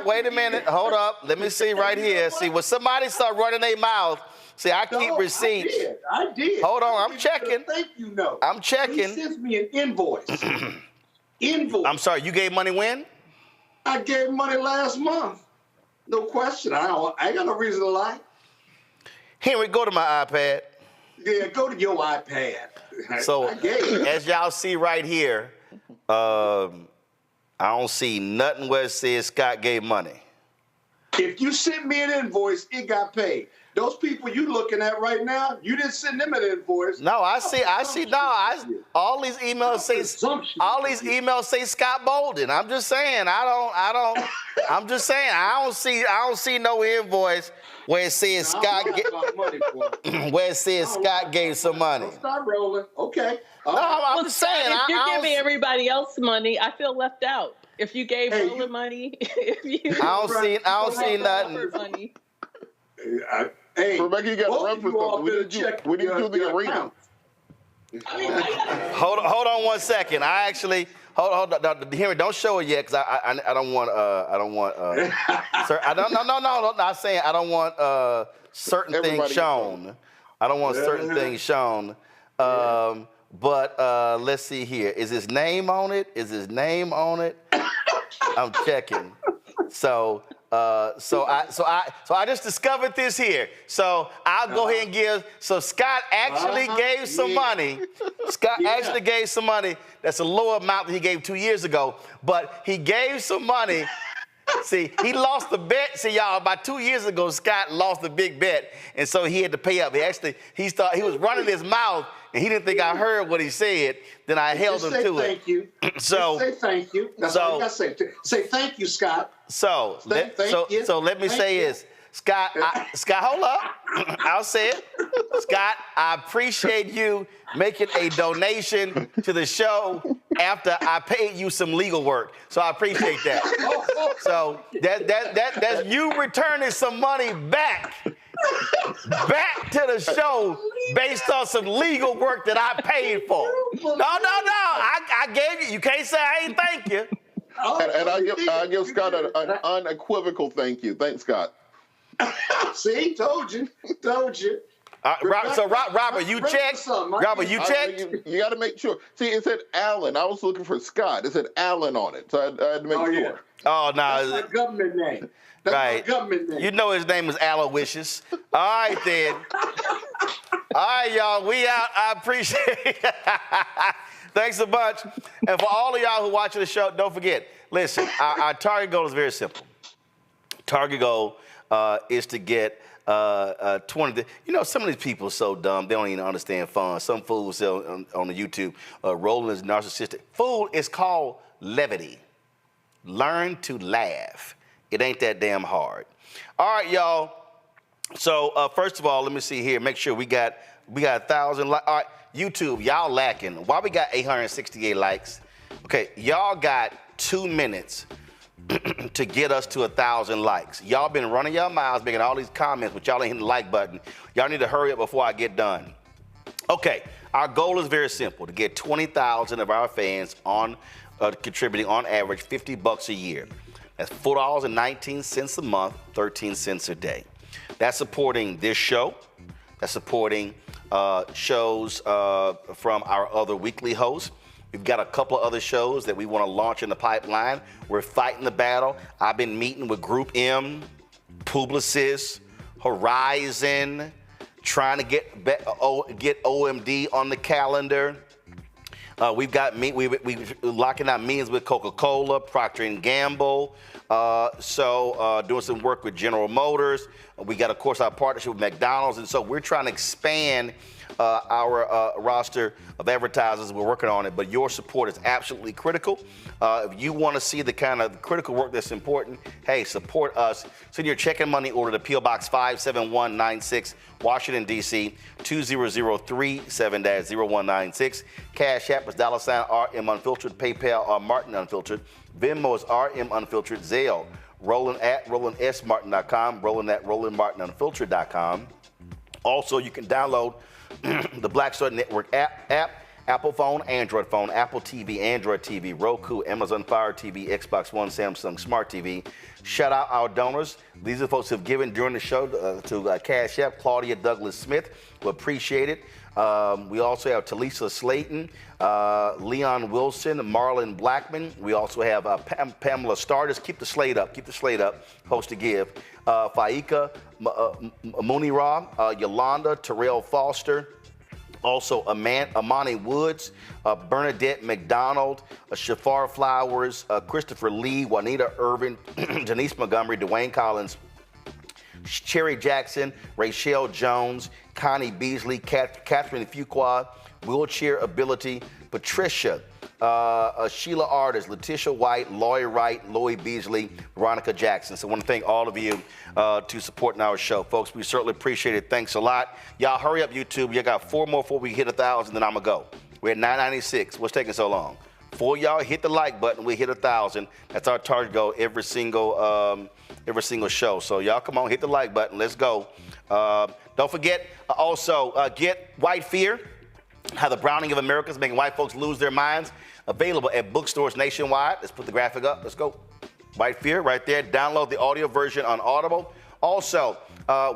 Wait a minute. Hold up. Let me see right here. See, when somebody start running their mouth, see, I keep receipts. I did. Hold on. I'm checking. Thank you note. I'm checking. He sends me an invoice. I'm sorry. You gave money when? I gave money last month. No question. I ain't got no reason to lie. Henry, go to my iPad. Yeah, go to your iPad. So, as y'all see right here, I don't see nothing where it says Scott gave money. If you sent me an invoice, it got paid. Those people you looking at right now, you didn't send them an invoice. No, I see. All these emails say Scott Bolden. I'm just saying. I'm just saying. I don't see no invoice where it says Scott gave some money. Stop rolling. Okay. I'm just saying. If you're giving everybody else money, I feel left out. If you gave Roland money, I don't see nothing. Money. Hey, Rebecca, you got to run for something. We didn't do the arena. Hold on 1 second. Hold on, Henry, don't show it yet, because I don't want sir, no, not saying I don't want certain things shown. I don't want certain things shown. But let's see here. Is his name on it? I'm checking. So I just discovered this here. So I'll go ahead and give. So Scott actually gave some money. Scott actually gave some money. That's a lower amount than he gave 2 years ago. But he gave some money. See, he lost the bet. See, y'all, about 2 years ago, Scott lost the big bet, and so he had to pay up. He was running his mouth, and he didn't think I heard what he said. Then I held him to it. Thank you. So say thank you. That's all you got to say. Say thank you, Scott. So let me say this. Scott, hold up. I'll say it. Scott, I appreciate you making a donation to the show after I paid you some legal work. So I appreciate that. So that's you returning some money back to the show based on some legal work that I paid for. No. I gave you. You can't say I ain't thank you. And I give Scott an unequivocal thank you. Thanks, Scott. See, told you. Robert, you checked? Robert, you checked? You got to make sure. See, it said Allen. I was looking for Scott. It said Allen on it, so I had to make sure. Yeah. Oh, no. That's my government name. That's my government name. You know his name is Aloysius. All right, then. All right, y'all. We out. I appreciate it. Thanks a bunch. And for all of y'all who watching the show, don't forget, listen, our target goal is very simple. Target goal is to get 20. You know, some of these people are so dumb, they don't even understand fun. Some fool will say on the YouTube, Roland is narcissistic. Fool is called levity. Learn to laugh. It ain't that damn hard. All right, y'all. So first of all, let me see here. Make sure we got 1,000 likes. All right, YouTube, y'all lacking. Why we got 868 likes? Okay, y'all got 2 minutes to get us to 1,000 likes. Y'all been running your mouths, making all these comments, but y'all ain't hitting the like button. Y'all need to hurry up before I get done. Okay, our goal is very simple, to get 20,000 of our fans on contributing on average $50 a year. That's $4.19 a month, 13 cents a day. That's supporting this show. That's supporting shows from our other weekly hosts. We've got a couple of other shows that we want to launch in the pipeline. We're fighting the battle. I've been meeting with Group M, Publicis, Horizon, trying to get OMD on the calendar. We've got we're locking out meetings with Coca-Cola, Procter & Gamble. Doing some work with General Motors. We got, of course, our partnership with McDonald's. And so we're trying to expand our roster of advertisers. We're working on it, but your support is absolutely critical. If you want to see the kind of critical work that's important, hey, support us. Send your check and money order to P.O. Box 57196, Washington, D.C., 20037-0196. Cash App is $RM Unfiltered. PayPal Martin Unfiltered. Venmo is RM Unfiltered. Zelle, Roland at RolandSMartin.com, Roland at RolandMartinUnfiltered.com. Also, you can download the Black Civic Network app, Apple phone, Android phone, Apple TV, Android TV, Roku, Amazon Fire TV, Xbox One, Samsung Smart TV. Shout out our donors. These are the folks who have given during the show to Cash App. Claudia Douglas Smith, we appreciate it. We also have Talisa Slayton, Leon Wilson, Marlon Blackman. We also have Pamela Stardust. Keep the slate up. Host to give. Faika Munira, Yolanda, Terrell Foster. Also, Amani Woods, Bernadette McDonald, Shafar Flowers, Christopher Lee, Juanita Irvin, Denise Montgomery, Dwayne Collins, Cherry Jackson, Rachel Jones, Connie Beasley, Catherine Fuqua, Wheelchair Ability, Patricia, Sheila Artist, Letitia White, Loy Wright, Lloyd Beasley, Veronica Jackson. So I want to thank all of you to supporting our show. Folks, we certainly appreciate it. Thanks a lot. Y'all hurry up, YouTube. You got 4 more before we hit 1,000, then I'm going to go. We're at 996. What's taking so long? 4 y'all hit the like button, we hit 1,000. That's our target goal every single show. So y'all come on, hit the like button. Let's go. Don't forget, also, get White Fear, how the browning of America is making white folks lose their minds. available at bookstores nationwide. Let's put the graphic up. Let's go. White Fear right there. Download the audio version on Audible. Also,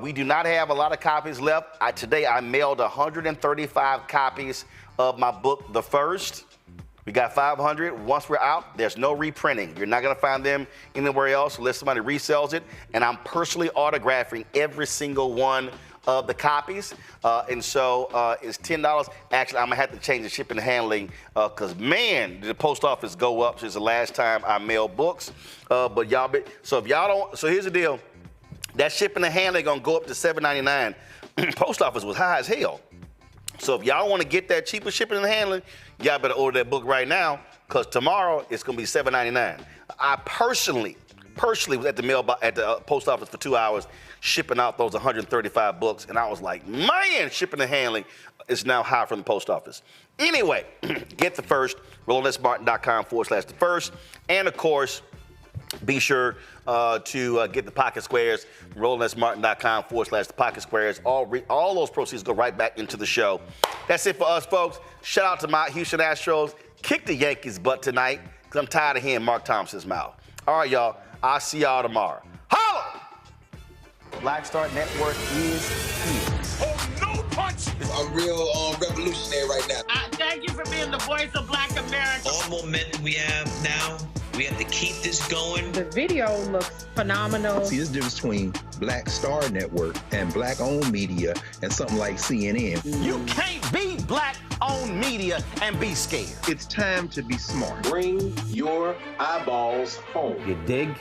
we do not have a lot of copies left. Today I mailed 135 copies of my book, The First. We got 500. Once we're out, there's no reprinting. You're not going to find them anywhere else unless somebody resells it. And I'm personally autographing every single one of the copies. And so it's $10. Actually, I'm going to have to change the shipping and handling because, man, the post office go up since the last time I mailed books. But y'all, so if y'all don't, so here's the deal. That shipping and handling going to go up to $7.99. Post office was high as hell. So if y'all want to get that cheaper shipping and handling, y'all better order that book right now because tomorrow it's going to be $7.99. I personally was at the post office for 2 hours shipping out those 135 books, and I was like, man, shipping and handling is now high from the post office. Anyway, get The First, RolandSMartin.com/The First, and of course, be sure to get the Pocket Squares, RolandSMartin.com/The Pocket Squares. All those proceeds go right back into the show. That's it for us, folks. Shout out to my Houston Astros. Kick the Yankees' butt tonight because I'm tired of hearing Mark Thompson's mouth. All right, y'all. I'll see y'all tomorrow. Holla! Black Start Network is here. Oh, no punch! I'm real revolutionary right now. Thank you for being the voice of Black America. All momentum we have now, we have to keep this going. The video looks phenomenal. See, there's a difference between Black Star Network and Black-owned media and something like CNN. You can't be Black-owned media and be scared. It's time to be smart. Bring your eyeballs home. You dig?